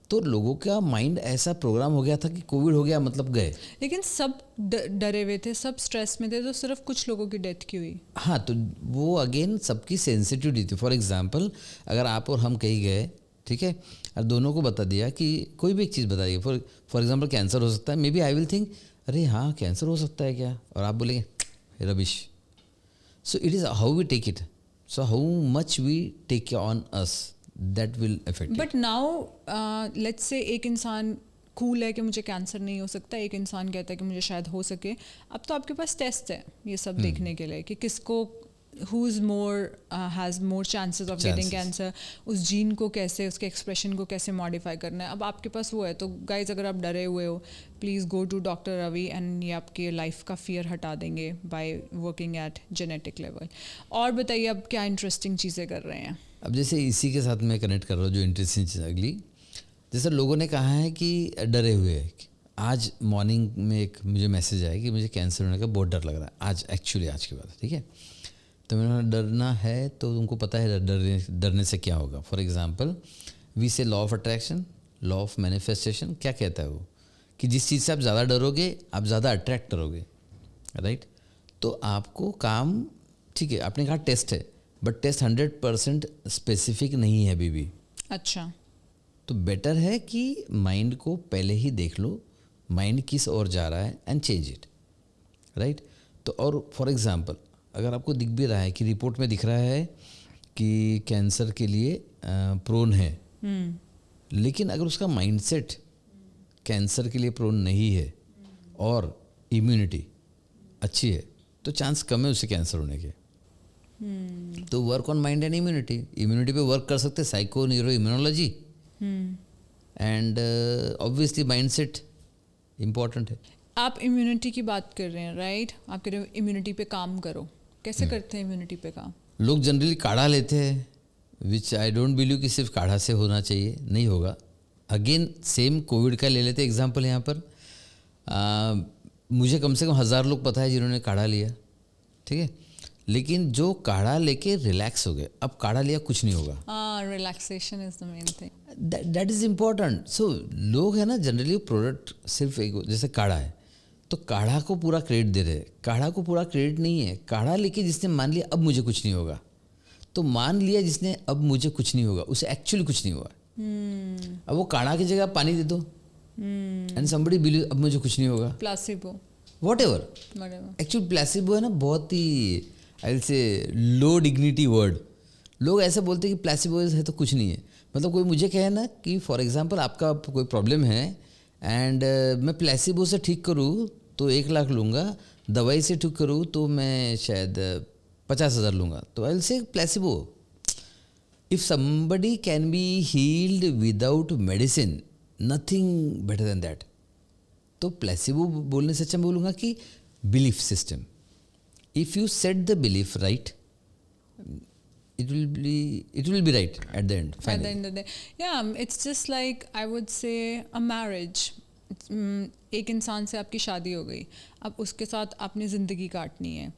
B: तो लोगों का माइंड ऐसा प्रोग्राम हो गया था कि कोविड हो गया मतलब गए.
A: लेकिन सब डरे हुए थे, सब स्ट्रेस में थे, तो सिर्फ कुछ लोगों की डेथ क्यों हुई?
B: हाँ, तो वो अगेन सबकी सेंसिटिविटी थी. फॉर एग्जांपल अगर आप और हम कहीं गए, ठीक है, और दोनों को बता दिया कि कोई भी एक चीज़ बताइए, फॉर एग्जांपल कैंसर हो सकता है, maybe I will think अरे हाँ कैंसर हो सकता है क्या, और आप बोलेंगे rubbish. So it is how we take it, so how much we take on us, that will affect.
A: But now let's say एक इंसान कूल है कि मुझे कैंसर नहीं हो सकता, एक इंसान कहता है कि मुझे शायद हो सके. अब तो आपके पास टेस्ट है ये सब देखने के लिए कि किसको who is more has more chances of getting cancer, उस जीन को कैसे, उसके एक्सप्रेशन को कैसे मॉडिफाई करना है. अब आपके पास वो है. तो गाइज अगर आप डरे हुए हो, please go to doctor Ravi and ये आपके लाइफ का फियर हटा देंगे by working at genetic level. और बताइए अब क्या इंटरेस्टिंग चीज़ें कर रहे हैं?
B: अब जैसे इसी के साथ मैं कनेक्ट कर रहा हूँ जो इंटरेस्टिंग चीज़ अगली, जैसे लोगों ने कहा है कि डरे हुए हैं. आज मॉर्निंग में एक मुझे मैसेज आया कि मुझे कैंसर होने का बहुत डर लग रहा है आज, एक्चुअली आज की बात है, ठीक है. तो मैंने डरना है तो तुमको पता है डरने से क्या होगा. फॉर एग्जांपल वी से law of attraction, law of manifestation, क्या कहता है वो कि जिस चीज़ से आप ज़्यादा डरोगे आप ज़्यादा अट्रैक्ट करोगे, राइट? तो आपको काम, ठीक है, आपने कहा टेस्ट है, बट टेस्ट 100% स्पेसिफिक नहीं है अभी भी.
A: अच्छा,
B: तो बेटर है कि माइंड को पहले ही देख लो, माइंड किस ओर जा रहा है एंड चेंज इट, राइट? तो और फॉर एग्जांपल अगर आपको दिख भी रहा है कि रिपोर्ट में दिख रहा है कि कैंसर के लिए प्रोन है, लेकिन अगर उसका माइंडसेट कैंसर के लिए प्रोन नहीं है और इम्यूनिटी अच्छी है तो चांस कम है उसे कैंसर होने के. तो work on mind and immunity. Immunity पे वर्क कर सकते हैं, psycho neuro immunology, and obviously mindset important है.
A: आप इम्यूनिटी की बात कर रहे हैं, राइट? आप कह रहे हो इम्यूनिटी पे काम करो. कैसे करते हैं इम्यूनिटी पे काम?
B: लोग जनरली काढ़ा लेते हैं, विच आई डोंट बिलीव कि सिर्फ काढ़ा से होना चाहिए, नहीं होगा. अगेन सेम कोविड का ले लेते एग्जांपल यहाँ पर. मुझे कम से कम 1000 लोग पता है जिन्होंने काढ़ा लिया, ठीक है, लेकिन जो काढ़ा लेके रिलैक्स हो गए. अब काढ़ा लिया कुछ नहीं होगा.
A: Relaxation is the main thing.
B: That is important. So लोग है ना जनरली प्रोडक्ट सिर्फ एक, जैसे काढ़ा है तो काढ़ा को पूरा क्रेडिट दे रहे हैं. काढ़ा को पूरा क्रेडिट नहीं है. काढ़ा लेके जिसने मान लिया अब मुझे कुछ नहीं होगा, तो मान लिया जिसने अब मुझे कुछ नहीं होगा, उसे एक्चुअली कुछ नहीं हुआ. अब वो काढ़ा की जगह पानी दे दो एंड समबडी बिलीव अब मुझे कुछ नहीं होगा.
A: Placebo,
B: whatever. एक्चुअली प्लेसिबो है ना बहुत ही आई विल से लो डिग्निटी वर्ड. लोग ऐसे बोलते हैं कि प्लेसिबो है तो कुछ नहीं है. मतलब कोई मुझे कहे ना कि फॉर एग्जांपल आपका कोई प्रॉब्लम है एंड मैं प्लेसिबो से ठीक करूँ तो 1 लाख लूँगा, दवाई से ठीक करूँ तो मैं शायद 50,000 लूँगा. तो आई विल से placebo. If somebody can be healed without medicine, nothing better than that. तो प्लेसिबो बोलने से अच्छा मैं बोलूँगा कि belief system. If you set the belief right, it will be right at the end. Finally.
A: At the end of the day, yeah, it's just like I would say a marriage. एक इंसान से आपकी शादी हो गई, अब उसके साथ आपने ज़िंदगी काटनी है.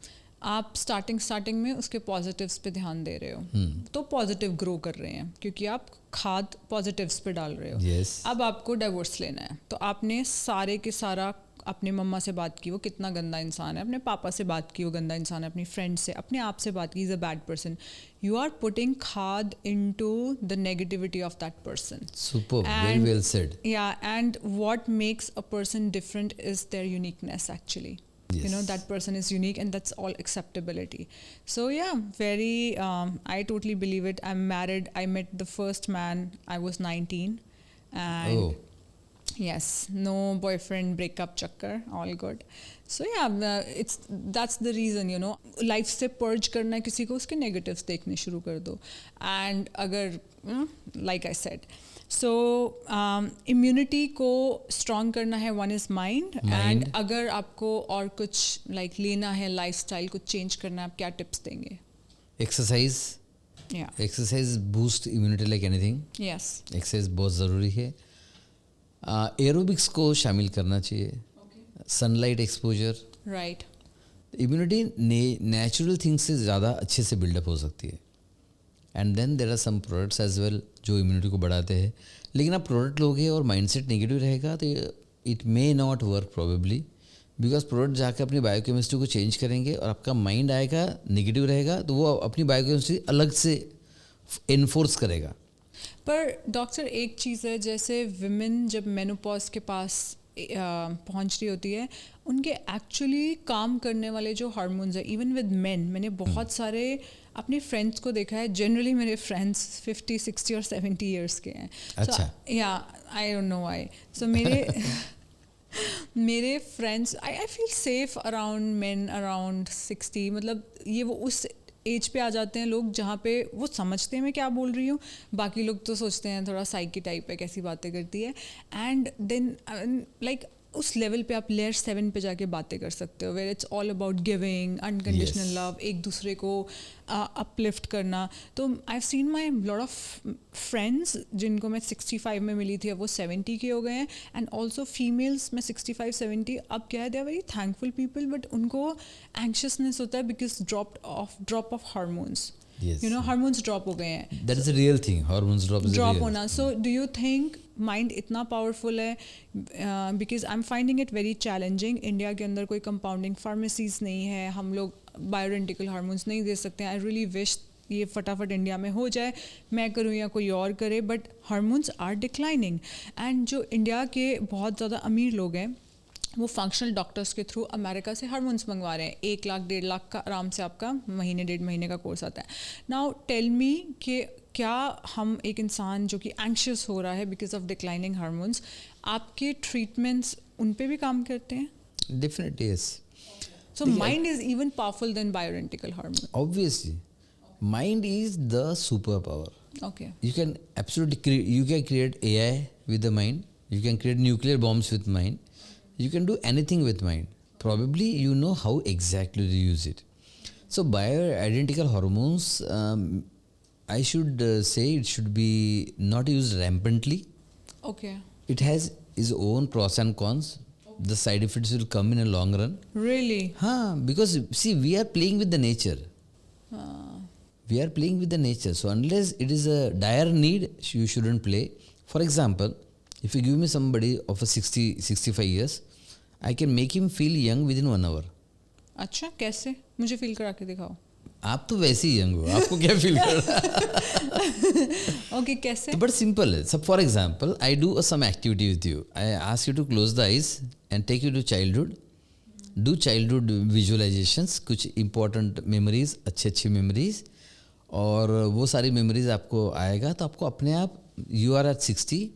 A: आप स्टार्टिंग में उसके पॉजिटिव्स पे ध्यान दे रहे हो, तो पॉजिटिव ग्रो कर रहे हैं क्योंकि आप खाद पॉजिटिव्स पे डाल रहे हो।
B: Yes.
A: अब आपको डाइवोर्स लेना है, तो आपने सारे के सारा अपने मम्मा से बात की, वो कितना गंदा इंसान है, अपने पापा से बात की, वो गंदा इंसान है, अपनी फ्रेंड से, अपने आप से बात की, is a bad person. You are putting खाद into the negativity of that person.
B: Superb, very well said.
A: Yeah, and what makes a person different is their uniqueness actually. You know,
B: Yes.
A: that person is unique and that's all acceptability. So yeah, very, I totally believe it. I'm married. I met the first man, I was 19. And
B: Oh,
A: yes, no boyfriend breakup chakkar, all good. So yeah, that's the reason, you know, life से purge करना है किसी को, उसके negatives देखने शुरू कर दो. And अगर, like I said, so immunity को strong करना है, one is mind. And अगर आपको और कुछ like लेना है, lifestyle कुछ change करना है, आप क्या tips देंगे?
B: exercise.
A: Yeah.
B: Exercise boost immunity like anything.
A: Yes.
B: Exercise बहुत ज़रूरी है. एरोबिक्स को शामिल करना चाहिए. Sunlight exposure.
A: Right.
B: Immunity natural things से ज़्यादा अच्छे से बिल्डअप हो सकती है. And then there are some products as well जो इम्यूनिटी को बढ़ाते हैं. लेकिन आप प्रोडक्ट लोगे और माइंडसेट नेगेटिव रहेगा तो it may not work probably, because product जाकर अपनी बायोकेमिस्ट्री को चेंज करेंगे और आपका माइंड आएगा नेगेटिव रहेगा तो वो अपनी बायोकेमिस्ट्री अलग से इन्फोर्स करेगा.
A: पर डॉक्टर एक चीज़ है, जैसे विमेन जब मेनोपॉज के पास पहुंच रही होती है, उनके एक्चुअली काम करने वाले जो हार्मोन्स है, इवन विद मेन, मैंने बहुत सारे अपने फ्रेंड्स को देखा है. जनरली मेरे फ्रेंड्स 50, 60 और 70 ईयर्स के हैं.
B: अच्छा.
A: या आई डोंट नो व्हाई. सो मेरे friends, I feel safe around main around 60. मतलब ये वो उस एज पे आ जाते हैं लोग जहाँ पे वो समझते हैं मैं क्या बोल रही हूँ, बाकी लोग तो सोचते हैं थोड़ा साइकी टाइप है, कैसी बातें करती है. एंड देन लाइक उस लेवल पे आप लेयर 7 पे जाके बातें कर सकते हो, where it's all about giving, unconditional love, एक दूसरे को अपलिफ्ट करना. तो I have seen my lot of friends जिनको मैं 65 में मिली थी, अब वो 70 के हो गए हैं. एंड ऑल्सो फीमेल्स में 65, 70 अब क्या है, they are very thankful people, but उनको एंक्शियसनेस होता है because drop of hormones.
B: Yes.
A: You know, hormones drop हो गए हैं.
B: That is a real thing. Hormones drop is a
A: drop
B: real
A: होना. सो डू यू थिंक माइंड इतना powerful है? Because I am finding it very challenging. India के अंदर कोई compounding pharmacies नहीं है, हम लोग बायोइडेंटिकल हार्मोन्स नहीं दे सकते. आई रियली विश ये फटाफट इंडिया में हो जाए, मैं करूँ या कोई और करे, but hormones are declining. And जो इंडिया के बहुत ज़्यादा अमीर लोग हैं, वो फंक्शनल डॉक्टर्स के थ्रू अमेरिका से हार्मोन्स मंगवा रहे हैं. 1 लाख 1.5 लाख का आराम से आपका महीने 1.5 महीने का कोर्स आता है. नाउ टेल मी कि क्या हम एक इंसान जो कि एंक्शियस हो रहा है बिकॉज ऑफ डिक्लाइनिंग हार्मोन्स, आपके ट्रीटमेंट्स उन पे भी काम करते हैं?
B: Definitely yes.
A: So mind is even powerful then bioidentical hormone.
B: Obviously, mind is the superpower.
A: Okay.
B: You can absolutely you can create AI with the mind. You can create nuclear bombs with mind. You can do anything with mind. Probably you know how exactly to use it. So bioidentical hormones, I should say it should be not used rampantly.
A: Okay.
B: It has its own pros and cons. The side effects will come in a long run.
A: Really?
B: Because see, we are playing with the nature. We are playing with the nature. So unless it is a dire need, you shouldn't play. For example, if you give me somebody of a 60, 65 years, I can make him feel young within 1 hour.
A: अच्छा, कैसे? मुझे feel करा के दिखाओ.
B: आप तो वैसे ही young हो, आपको क्या फील कर रहा है?
A: ओके, कैसे?
B: बट सिंपल है. सब for example, I do some activity with you. I ask you to close the eyes and take you to childhood. Do childhood visualisations, कुछ इंपॉर्टेंट मेमोरीज, अच्छी मेमोरीज, और वो सारी मेमोरीज आपको आएगा तो आपको अपने आप, you are at 60,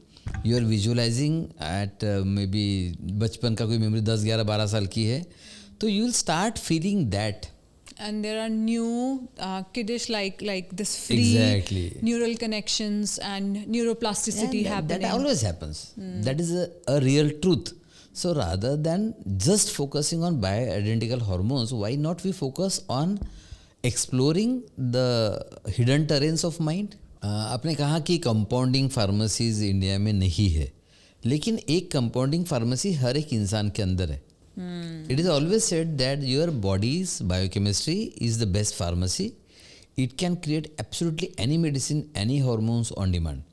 B: you are visualising at maybe बचपन का कोई मेमोरी 10, 11, 12 साल की है, तो you will start feeling that.
A: And there are new kiddish like this free
B: Exactly.
A: neural connections and neuroplasticity happening.
B: That always happens. That is a real truth. So rather than just focusing on bioidentical hormones, why not we focus on exploring the hidden terrains of mind? आपने कहा कि compounding pharmacies India में नहीं है, लेकिन एक compounding pharmacy हर एक इंसान के अंदर है. It is always said that your body's biochemistry is the best pharmacy. It can create absolutely any medicine, any hormones on demand.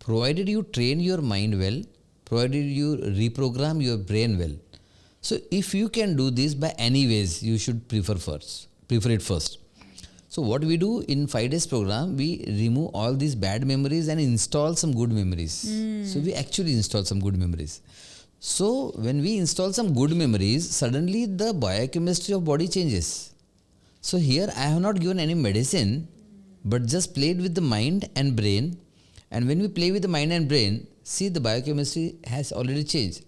B: Provided you train your mind well, provided you reprogram your brain well. So if you can do this by any ways, you should prefer it first. So what we do in 5 days program, we remove all these bad memories and install some good memories. So we actually install some good memories. So when we install some good memories, suddenly the biochemistry of body changes. So here I have not given any medicine, but just played with the mind and brain. And when we play with the mind and brain, see the biochemistry has already changed.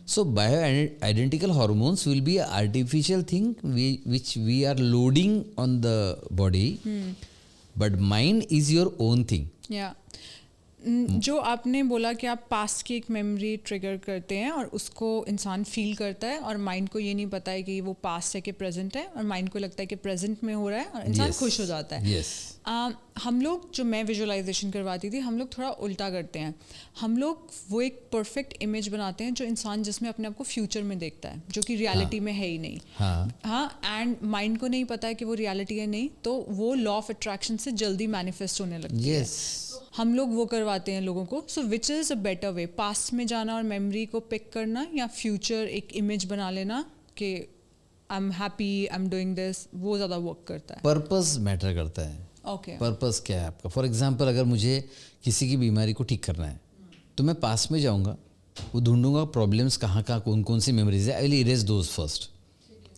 B: So bioidentical hormones will be an artificial thing which we are loading on the body, but mind is your own thing.
A: या जो आपने बोला कि आप past की एक memory trigger करते हैं और उसको इंसान फील करता है और माइंड को ये नहीं पता है कि वो पास्ट है कि प्रेजेंट है, और माइंड को लगता है कि प्रेजेंट में हो रहा है और इंसान खुश हो जाता है.
B: Yes.
A: हम लोग, जो मैं विजुअलाइजेशन करवाती थी, हम लोग थोड़ा उल्टा करते हैं. हम लोग वो एक परफेक्ट इमेज बनाते हैं जो इंसान जिसमें अपने आप को फ्यूचर में देखता है, जो कि रियलिटी में है ही नहीं. हाँ, एंड माइंड को नहीं पता है कि वो रियलिटी है नहीं, तो वो लॉ ऑफ अट्रैक्शन से जल्दी मैनिफेस्ट होने लगती है. हम लोग वो करवाते हैं लोगों को. So which is a better way, past में जाना और मेमोरी को पिक करना, या फ्यूचर एक इमेज बना लेना कि I am happy, I am doing this, वो ज़्यादा वर्क करता है?
B: पर्पस मैटर करता है.
A: ओके,
B: पर्पस क्या है आपका? फॉर एग्जाम्पल, अगर मुझे किसी की बीमारी को ठीक करना है तो मैं पास में जाऊँगा, वो ढूंढूंगा प्रॉब्लम्स कहाँ कहाँ कौन कौन सी मेमोरीज है. I will erase those first,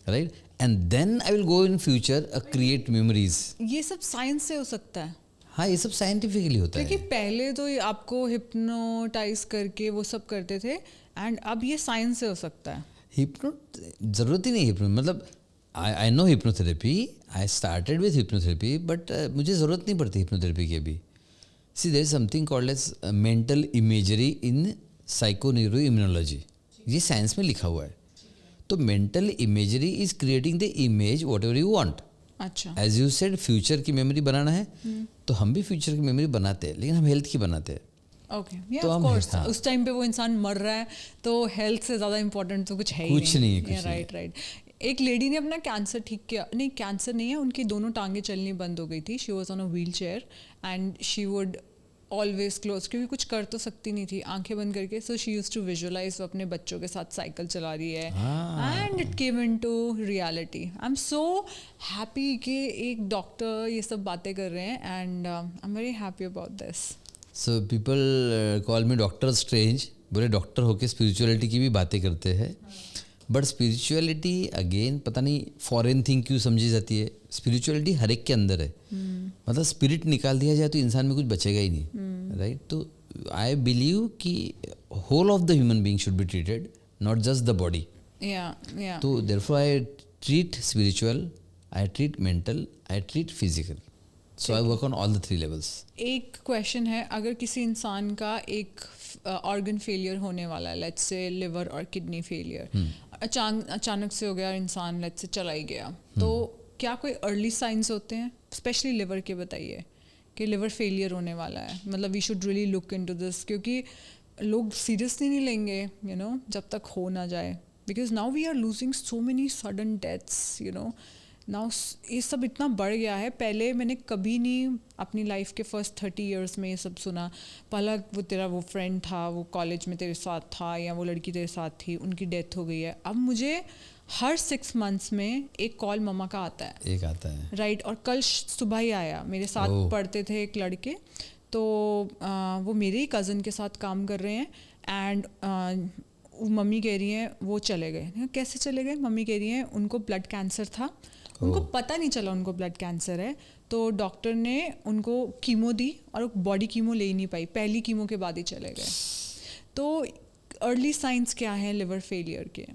B: right, and then I will go in future create memories.
A: ये सब साइंस से हो सकता है?
B: हाँ, ये सब साइंटिफिकली होता है.
A: क्योंकि पहले तो आपको हिप्नोटाइज करके वो सब करते थे, एंड अब ये साइंस से हो सकता है.
B: ज़रूरत ही नहीं हिप्नो, मतलब I know hypnotherapy, I started with hypnotherapy, but मुझे ज़रूरत नहीं पड़ती हिप्नोथेरेपी की अभी. See there is something called as mental imagery in psychoneuroimmunology. ये साइंस में लिखा हुआ है. तो mental imagery is creating the image whatever you want.
A: अच्छा,
B: एज यू सेड फ्यूचर की मेमोरी बनाना है, तो हम भी फ्यूचर की मेमोरी बनाते हैं, लेकिन हम हेल्थ की बनाते हैं.
A: ओके, या ऑफ कोर्स. उस टाइम पे वो इंसान मर रहा है, तो हेल्थ से ज़्यादा इंपॉर्टेंट तो कुछ है ही नहीं. राइट. एक लेडी ने अपना कैंसर ठीक किया. नहीं, कैंसर नहीं है, उनकी दोनों टांगें चलनी बंद हो गई थी. She was on a wheel chair and she would always close, क्योंकि कुछ कर तो सकती नहीं थी, आंखें बंद करके. So she use to visualise वो अपने बच्चों के साथ साइकिल चला रही है, and it came into reality. I am so happy कि एक डॉक्टर ये सब बातें कर रहे हैं, and I am very happy about this.
B: So people call me doctor strange. बोले डॉक्टर होके स्पिरिचुअलिटी की भी बातें करते हैं, बट स्पिरिचुअलिटी अगेन पता नहीं फॉरेन थिंग क्यों समझी जाती है. स्पिरिचुअलिटी हर एक के अंदर है. मतलब स्पिरिट निकाल दिया जाए तो इंसान में कुछ बचेगा ही नहीं, राइट. तो आई बिलीव कि whole of the human being should be treated, not just the body. तो therefore I treat spiritual, I treat mental, I treat physical. So I work on all the 3 levels.
A: एक question है, अगर किसी इंसान का एक organ failure होने वाला है, लेट्स से लिवर और किडनी फेलियर, अचानक से हो गया, इंसान लेट्स से चला ही गया, तो क्या कोई अर्ली साइंस होते हैं, स्पेशली लिवर के? बताइए कि लिवर फेलियर होने वाला है, मतलब we should really look into this, क्योंकि लोग सीरियसली नहीं लेंगे, यू नो, जब तक हो ना जाए. Because now we are losing so many sudden deaths, you know. Now ये सब इतना बढ़ गया है. पहले मैंने कभी नहीं अपनी लाइफ के फर्स्ट 30 ईयर्स में ये सब सुना. पहला वो तेरा वो फ्रेंड था, वो कॉलेज में तेरे साथ था, या वो लड़की तेरे साथ थी, उनकी डेथ हो गई है. अब मुझे हर 6 मंथ्स में एक कॉल मम्मा का आता है. राइट. और कल सुबह ही आया. मेरे साथ पढ़ते थे एक लड़के, तो वो मेरे ही कज़न के साथ काम कर रहे हैं, एंड मम्मी कह रही हैं वो चले गए. कैसे चले गए? मम्मी कह रही हैं उनको ब्लड कैंसर था, उनको पता नहीं चला उनको ब्लड कैंसर है, तो डॉक्टर ने उनको कीमो दी और बॉडी कीमो ले ही नहीं पाई, पहली कीमो के बाद ही चले गए. तो अर्ली साइंस क्या है लिवर फेलियर के?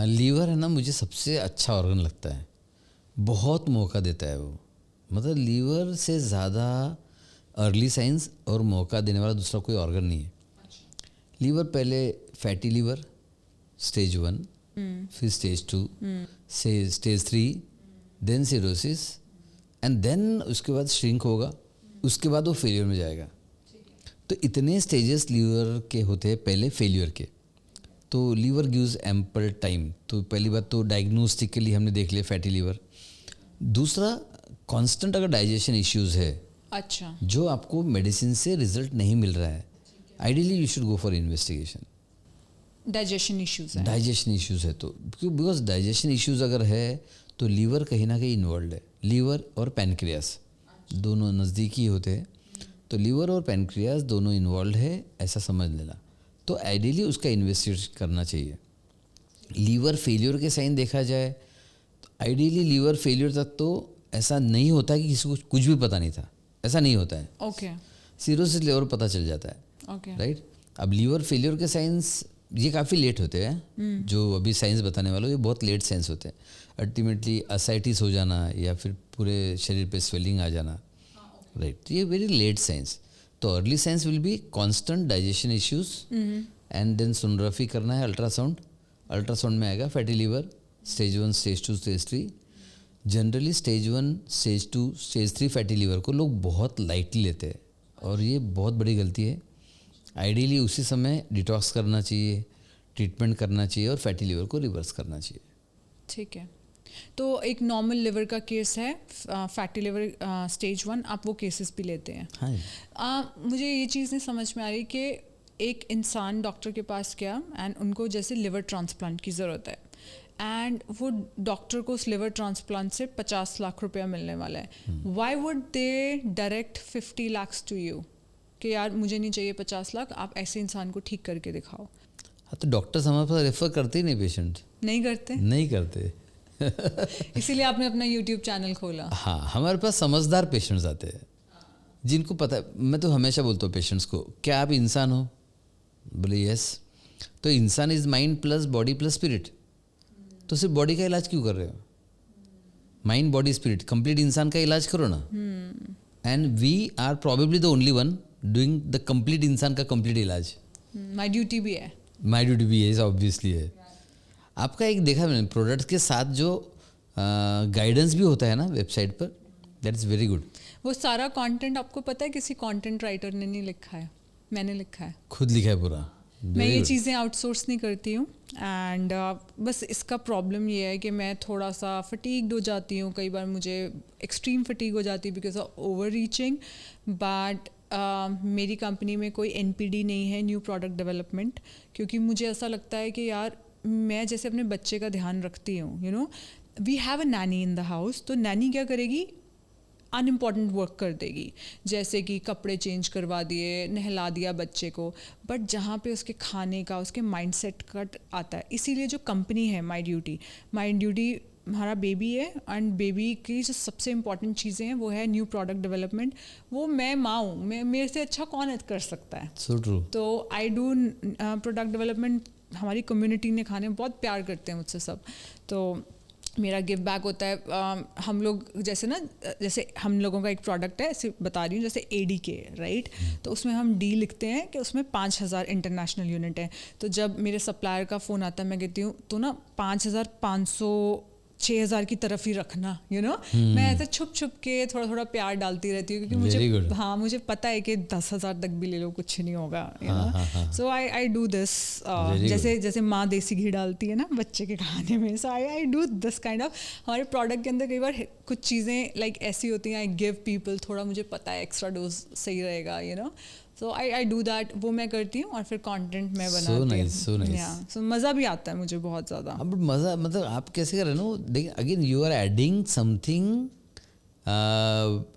B: लीवर है ना, मुझे सबसे अच्छा ऑर्गन लगता है. बहुत मौका देता है वो. मतलब लीवर से ज़्यादा अर्ली साइंस और मौका देने वाला दूसरा कोई ऑर्गन नहीं है. लीवर पहले फैटी लीवर स्टेज 1, फिर stage 2, stage 3, then cirrhosis, and then उसके बाद श्रिंक होगा, उसके बाद वो फेलियर में जाएगा. तो इतने स्टेजेस लीवर के होते हैं पहले फेलियर के. तो लीवर गिव्स एम्पल टाइम। तो पहली बात तो डायग्नोस्टिकली हमने देख लिया फैटी लीवर। दूसरा, कांस्टेंट अगर डाइजेशन इश्यूज है,
A: अच्छा,
B: जो आपको मेडिसिन से रिजल्ट नहीं मिल रहा है, ideally you should go for investigation.
A: Digestion issues है।
B: डाइजेशन इश्यूज है तो क्यों, बिकॉज डाइजेशन इश्यूज अगर है तो लीवर कहीं ना कहीं इन्वॉल्व है। लीवर और पैनक्रियास दोनों नज़दीकी होते हैं, तो लीवर और पैनक्रियास दोनों इन्वॉल्व है, ऐसा समझ लेना। तो आइडियली उसका इन्वेस्टिगेशन करना चाहिए। लीवर फेलियर के साइन देखा जाए तो आइडियली लीवर फेलियर तक तो ऐसा नहीं होता कि किसी को कुछ भी पता नहीं था, ऐसा नहीं होता है।
A: ओके
B: सिरोसिस लेवल पता चल जाता है,
A: ओके
B: राइट। अब लीवर फेलियर के साइंस ये काफ़ी लेट होते हैं, जो अभी साइंस बताने वालों ये बहुत लेट साइंस होते हैं। अल्टीमेटली असाइटिस हो जाना या फिर पूरे शरीर पे स्वेलिंग आ जाना, राइट, ये वेरी लेट साइंस। तो early science will be constant digestion issues and then sonography करना है, अल्ट्रासाउंड। अल्ट्रासाउंड में आएगा fatty liver stage 1, stage 2, stage 3। Generally stage 1, stage 2, stage 3 fatty liver को लोग बहुत लाइटली लेते हैं और ये बहुत बड़ी गलती है। आइडियली उसी समय डिटॉक्स करना चाहिए, ट्रीटमेंट करना चाहिए और फैटी लीवर को रिवर्स करना चाहिए।
A: ठीक है। तो एक नॉर्मल लिवर का केस है, फैटी लिवर स्टेज 1, आप वो केसेस भी लेते हैं।
B: हाँ,
A: मुझे ये चीज़ नहीं समझ में आ रही कि एक इंसान डॉक्टर के पास गया एंड उनको जैसे लिवर ट्रांसप्लांट की ज़रूरत है एंड वो डॉक्टर को उस लिवर ट्रांसप्लांट से 50 लाख रुपया मिलने वाला है। Why would they direct 50 lakhs to you कि यार मुझे नहीं चाहिए 50 लाख, आप ऐसे इंसान को ठीक करके दिखाओ?
B: हाँ, तो डॉक्टर्स हमारे पास रेफर करते ही नहीं पेशेंट,
A: नहीं करते।
B: नहीं करते।
A: इसीलिए आपने अपना यूट्यूब चैनल खोला।
B: हाँ, हमारे पास समझदार पेशेंट्स आते हैं जिनको पता है। मैं तो हमेशा बोलता हूँ पेशेंट्स को, क्या आप इंसान हो? बोले यस। तो इंसान is mind plus body plus spirit. तो सिर्फ बॉडी का इलाज क्यों कर रहे हो? माइंड बॉडी स्पिरिट कंप्लीट इंसान का इलाज करो ना। And we are probably the only one doing the complete इंसान का कंप्लीट इलाज।
A: माई ड्यूटी भी है।
B: माई ड्यूटी भी है, ऑब्वियसली है। आपका एक देखा मैंने प्रोडक्ट्स के साथ जो गाइडेंस भी होता है ना वेबसाइट पर, दैट इज़ वेरी गुड।
A: वो सारा कंटेंट आपको पता है किसी कंटेंट राइटर ने नहीं लिखा है, मैंने लिखा है,
B: खुद लिखा है पूरा।
A: मैं ये चीज़ें आउटसोर्स नहीं करती हूँ। एंड बस इसका प्रॉब्लम ये है कि मैं थोड़ा सा फटीग्ड हो जाती हूँ, कई बार मुझे एक्सट्रीम फटीग हो जाती है because of over reaching. But मेरी कंपनी में कोई NPD नहीं है, न्यू प्रोडक्ट डेवलपमेंट, क्योंकि मुझे ऐसा लगता है कि यार मैं जैसे अपने बच्चे का ध्यान रखती हूँ, you know, we have a nanny in the house, तो नैनी क्या करेगी, अनइम्पॉर्टेंट वर्क कर देगी, जैसे कि कपड़े चेंज करवा दिए, नहला दिया बच्चे को, बट जहाँ पे उसके खाने का, उसके माइंडसेट का आता है। इसीलिए जो कंपनी है माई ड्यूटी हमारा बेबी है, एंड बेबी की जो सबसे इम्पॉर्टेंट चीज़ें हैं वो है न्यू प्रोडक्ट डेवलपमेंट। वो मैं माँ हूँ, मैं मेरे से अच्छा कौन कर सकता है?
B: So true.
A: तो आई डू प्रोडक्ट डेवलपमेंट। हमारी कम्युनिटी ने खाने में बहुत प्यार करते हैं मुझसे सब, तो मेरा गिव बैक होता है। हम लोग जैसे हम लोगों का एक प्रोडक्ट है, ऐसे बता रही हूँ, जैसे ADK, राइट, तो उसमें हम D लिखते हैं कि उसमें 5000 इंटरनेशनल यूनिट है। तो जब मेरे सप्लायर का फ़ोन आता है, मैं कहती हूँ तो ना 5500 6000 की तरफ ही रखना, यू नो। मैं ऐसे छुप छुप के थोड़ा थोड़ा प्यार डालती रहती हूँ, क्योंकि मुझे पता है कि 10,000 तक भी ले लो कुछ नहीं होगा, you know. So I do this, जैसे माँ देसी घी डालती है ना बच्चे के खाने में, so I do this kind of. हमारे प्रोडक्ट के अंदर कई बार कुछ चीज़ें लाइक ऐसी होती हैं, आई गिव पीपल, थोड़ा मुझे पता है एक्स्ट्रा डोज सही रहेगा, you know. So I do that, वो मैं करती हूँ और फिर कंटेंट मैं बनाती हूँ।
B: So nice.
A: सो मज़ा भी आता है मुझे बहुत ज़्यादा।
B: अब मज़ा, मतलब आप कैसे कर रहे हो ना, देखिए again you are adding something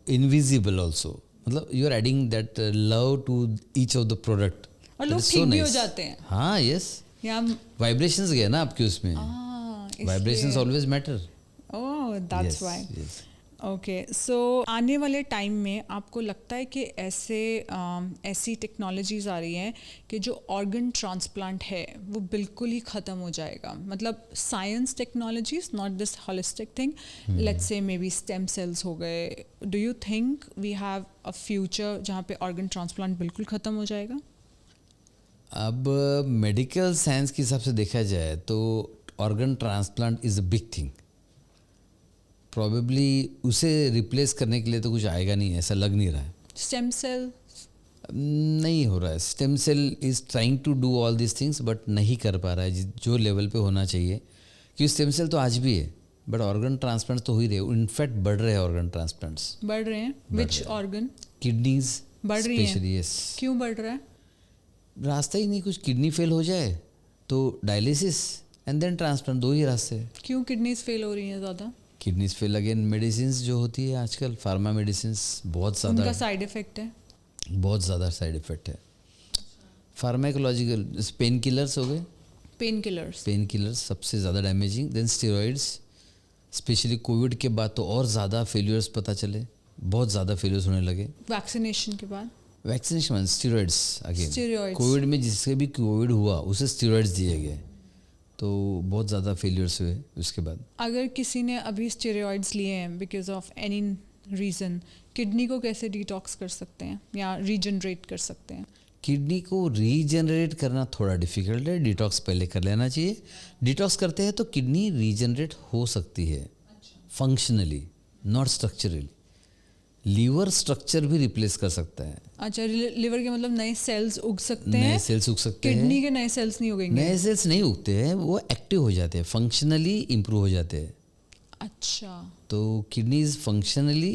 B: invisible also, मतलब you are adding that love to each of the product,
A: और लोग ठीक भी हो जाते हैं।
B: हाँ, यस, वाइब्रेशंस गए ना आपके उसमें, vibrations always matter.
A: Oh, that's why. Okay, so आने वाले टाइम में आपको लगता है कि ऐसी टेक्नोलॉजीज़ आ रही हैं कि जो ऑर्गन ट्रांसप्लांट है वो बिल्कुल ही ख़त्म हो जाएगा? मतलब science technologies, not this holistic thing, let's say maybe stem cells हो गए। Do you think we have a future जहाँ पे ऑर्गन ट्रांसप्लांट बिल्कुल ख़त्म हो जाएगा?
B: अब मेडिकल साइंस के हिसाब से देखा जाए तो organ transplant is a big thing. Probably उसे रिप्लेस करने के लिए तो कुछ आएगा नहीं, ऐसा लग नहीं रहा है।
A: स्टेम सेल
B: नहीं हो रहा है. Stem cell is trying to do all this things but नहीं कर पा रहा है जो लेवल पे होना चाहिए. क्योंकि स्टेम सेल तो आज भी है बट ऑर्गन ट्रांसप्लांट तो हो ही रहे, इनफैक्ट बढ़ रहे हैं ऑर्गन ट्रांसप्लांट्स.
A: बढ़ रहे हैं. Which organ?
B: किडनीज
A: बढ़ रही हैं.
B: स्पेशली. यस.
A: क्यों बढ़ रहा है?
B: रास्ता ही नहीं कुछ. किडनी फेल हो जाए तो डायलिसिस एंड देन ट्रांसप्लांट, दो ही रास्ते हैं.
A: क्यों किडनीज फेल हो रही हैं ज़्यादा?
B: किडनीज फेल अगेन मेडिसिन जो होती है आजकल, फार्मा मेडिसिन बहुत ज़्यादा,
A: उनका साइड इफेक्ट है.
B: बहुत ज़्यादा साइड इफेक्ट है. फार्माकोलॉजिकल पेन किलर्स हो गए.
A: Pain killers.
B: पेन किलर्स सबसे ज़्यादा damaging. Then steroids, especially Covid के बाद तो और ज़्यादा फेल्यूर्स पता चले, बहुत ज़्यादा फेल्यूर्स होने लगे.
A: वैक्सीनेशन के बाद
B: vaccination, steroids again.
A: Steroids.
B: Covid में जिसके भी कोविड हुआ उसे स्टेरॉइड्स दिए गए तो बहुत ज़्यादा फेल्यूर्स हुए उसके बाद.
A: अगर किसी ने अभी स्टेरॉइड्स लिए हैं because of any reason, kidney को कैसे डिटॉक्स कर सकते हैं या रीजनरेट कर सकते हैं?
B: किडनी को रीजनरेट करना थोड़ा डिफिकल्ट है. डिटॉक्स पहले कर लेना चाहिए. डिटॉक्स करते हैं तो किडनी रीजनरेट हो सकती है functionally, not structurally. Liver structure भी रिप्लेस कर सकता है.
A: अच्छा, लिवर के मतलब नए सेल्स उग सकते हैं.
B: नए सेल्स उग सकते हैं.
A: किडनी के नए सेल्स नहीं उगेंगे.
B: नए सेल्स नहीं उगते हैं, वो एक्टिव हो जाते हैं, फंक्शनली इम्प्रूव हो जाते हैं.
A: अच्छा.
B: तो kidney is functionally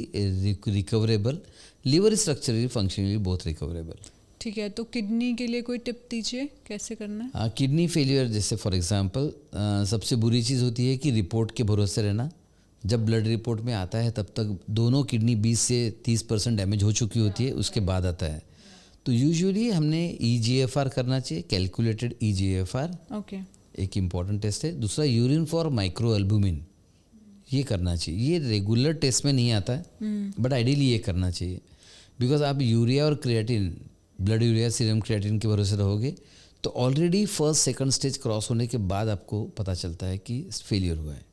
B: recoverable, liver is structurally functionally both recoverable.
A: ठीक है, तो किडनी के लिए कोई टिप दीजिए, कैसे करना है?
B: किडनी फेलियर जैसे फॉर एग्जांपल सबसे बुरी चीज़ होती है कि रिपोर्ट के भरोसे रहना. जब ब्लड रिपोर्ट में आता है तब तक दोनों किडनी 20 से 30% डैमेज हो चुकी होती है, उसके बाद आता है. तो यूजुअली हमने EGFR करना चाहिए, कैलकुलेटेड EGFR.
A: ओके.
B: एक इम्पॉर्टेंट टेस्ट है. दूसरा यूरिन फॉर माइक्रो एल्बुमिन, ये करना चाहिए. ये रेगुलर टेस्ट में नहीं आता है बट आइडियली ये करना चाहिए. बिकॉज आप यूरिया और creatine, blood urea serum creatine के भरोसे रहोगे तो already first second stage cross होने के बाद आपको पता चलता है कि फेलियर हुआ है.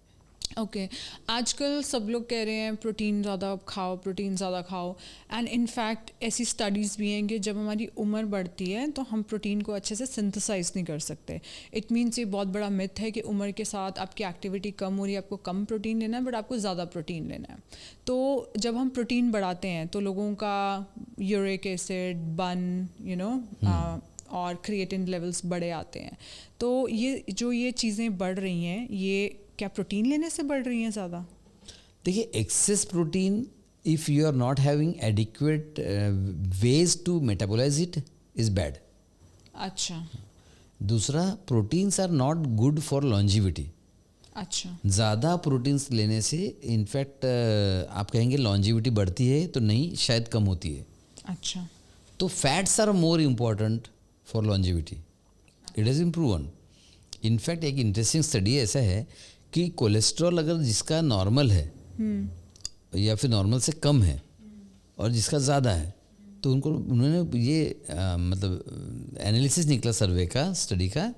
A: ओके. आजकल सब लोग कह रहे हैं प्रोटीन ज़्यादा खाओ, प्रोटीन ज़्यादा खाओ. एंड इनफैक्ट ऐसी स्टडीज़ भी हैं कि जब हमारी उम्र बढ़ती है तो हम प्रोटीन को अच्छे से सिंथेसाइज नहीं कर सकते. इट मीन्स ये बहुत बड़ा मिथ है कि उम्र के साथ आपकी एक्टिविटी कम हो रही है, आपको कम प्रोटीन लेना है बट आपको ज़्यादा प्रोटीन लेना है. तो जब हम प्रोटीन बढ़ाते हैं तो लोगों का यूरिक एसिड, बन, और क्रिएटिन लेवल्स बड़े आते हैं. तो ये चीज़ें बढ़ रही हैं, ये क्या प्रोटीन लेने से बढ़ रही हैं ज़्यादा?
B: देखिए, excess protein if you are not having adequate ways to metabolise it is bad.
A: अच्छा.
B: दूसरा, proteins are not good for longevity.
A: अच्छा.
B: ज़्यादा प्रोटीन्स लेने से इनफैक्ट आप कहेंगे लॉन्जिविटी बढ़ती है तो नहीं, शायद कम होती है.
A: अच्छा.
B: तो fats are more important for longevity. It is improving. In fact एक इंटरेस्टिंग स्टडी ऐसा है कि कोलेस्ट्रॉल अगर जिसका नॉर्मल है या फिर नॉर्मल से कम है और जिसका ज़्यादा है तो उन्होंने ये मतलब एनालिसिस निकला सर्वे का, स्टडी का,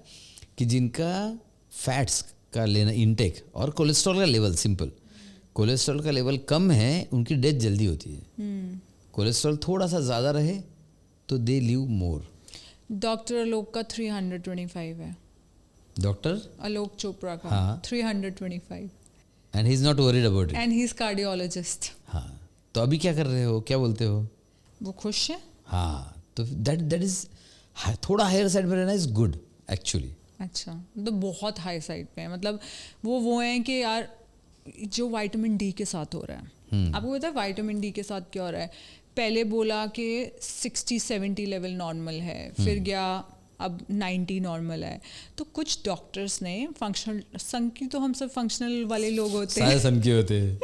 B: कि जिनका फैट्स का लेना इनटेक और कोलेस्ट्रॉल का लेवल, सिंपल कोलेस्ट्रॉल का लेवल कम है, उनकी डेथ जल्दी होती है. कोलेस्ट्रॉल थोड़ा सा ज़्यादा रहे तो दे लिव मोर.
A: डॉक्टर आलोक का 325 है.
B: डॉक्टर
A: आलोक चोपड़ा का.
B: हाँ.
A: 325.
B: And he is not worried about it.
A: And he is cardiologist.
B: हाँ, तो अभी क्या कर रहे हो, क्या बोलते हो?
A: वो खुश है.
B: हाँ, तो दैट इज थोड़ा हायर साइड में रहना इज गुड एक्चुअली.
A: अच्छा, तो बहुत हाई साइड पे है. मतलब वो हैं कि यार जो विटामिन डी के साथ हो रहा है, आपको पता है विटामिन डी के साथ क्या हो रहा है? पहले बोला कि 60-70 लेवल नॉर्मल है, फिर गया अब 90 नॉर्मल है. तो कुछ डॉक्टर्स ने फंक्शनल, संघ की तो हम सब फंक्शनल वाले लोग होते हैं,
B: सारे संघ के होते हैं.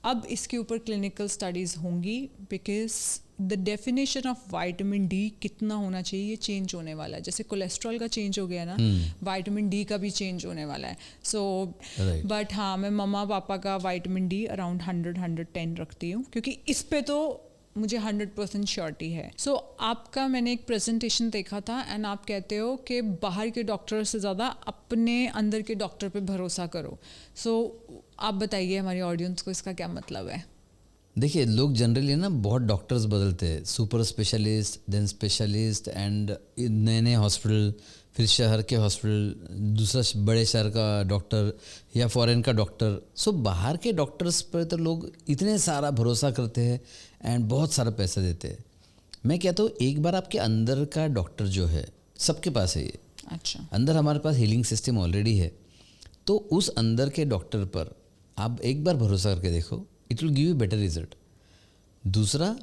A: अब इसके ऊपर क्लिनिकल स्टडीज़ होंगी because the definition of vitamin D कितना होना चाहिए ये चेंज होने वाला है. जैसे कोलेस्ट्रॉल का चेंज हो गया ना, विटामिन डी का भी चेंज होने वाला है. सो बट हाँ, मैं मम्मा पापा का विटामिन डी अराउंड 100-110 रखती हूँ क्योंकि इस पे तो मुझे 100% श्योरिटी है. सो आपका मैंने एक प्रेजेंटेशन देखा था एंड आप कहते हो कि बाहर के डॉक्टर से ज़्यादा अपने अंदर के डॉक्टर पे भरोसा करो. सो आप बताइए हमारी ऑडियंस को इसका क्या मतलब है?
B: देखिए, लोग जनरली ना बहुत डॉक्टर्स बदलते हैं, super specialist, then specialist and नए नए हॉस्पिटल, फिर शहर के हॉस्पिटल, दूसरा बड़े शहर का डॉक्टर या फॉरेन का डॉक्टर. सो बाहर के डॉक्टर्स पर तो लोग इतने सारा भरोसा करते हैं एंड बहुत सारा पैसा देते हैं. मैं कहता हूँ एक बार आपके अंदर का डॉक्टर जो है, सबके पास है ये,
A: अच्छा,
B: अंदर हमारे पास हीलिंग सिस्टम ऑलरेडी है, तो उस अंदर के डॉक्टर पर आप एक बार भरोसा करके देखो, it will give you better result. दूसरा,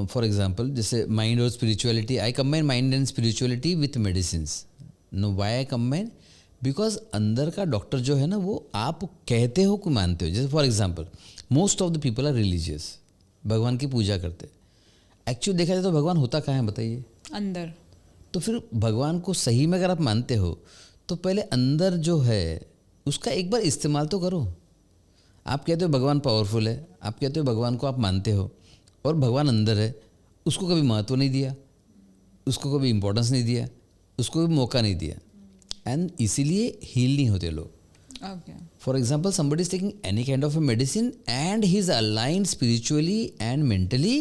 B: फॉर एग्जांपल जैसे माइंड और spirituality, I combine mind and spirituality with medicines. Know why I combine, because अंदर का डॉक्टर जो है ना, वो आप कहते हो कि मानते हो। जैसे for example most of the people are religious, भगवान की पूजा करते, एक्चुअली देखा जाए तो भगवान होता कहाँ है बताइए?
A: अंदर।
B: तो फिर भगवान को सही में अगर आप मानते हो तो पहले अंदर जो है उसका एक बार इस्तेमाल तो करो। आप कहते हो भगवान पावरफुल है, आप कहते हो भगवान को आप मानते हो, और भगवान अंदर है, उसको कभी महत्व नहीं दिया, उसको कभी इम्पोर्टेंस नहीं दिया, उसको कभी मौका नहीं दिया, एंड इसीलिए हील नहीं होते लोग।
A: Okay,
B: for example somebody is taking any kind of a medicine and he is aligned spiritually and mentally,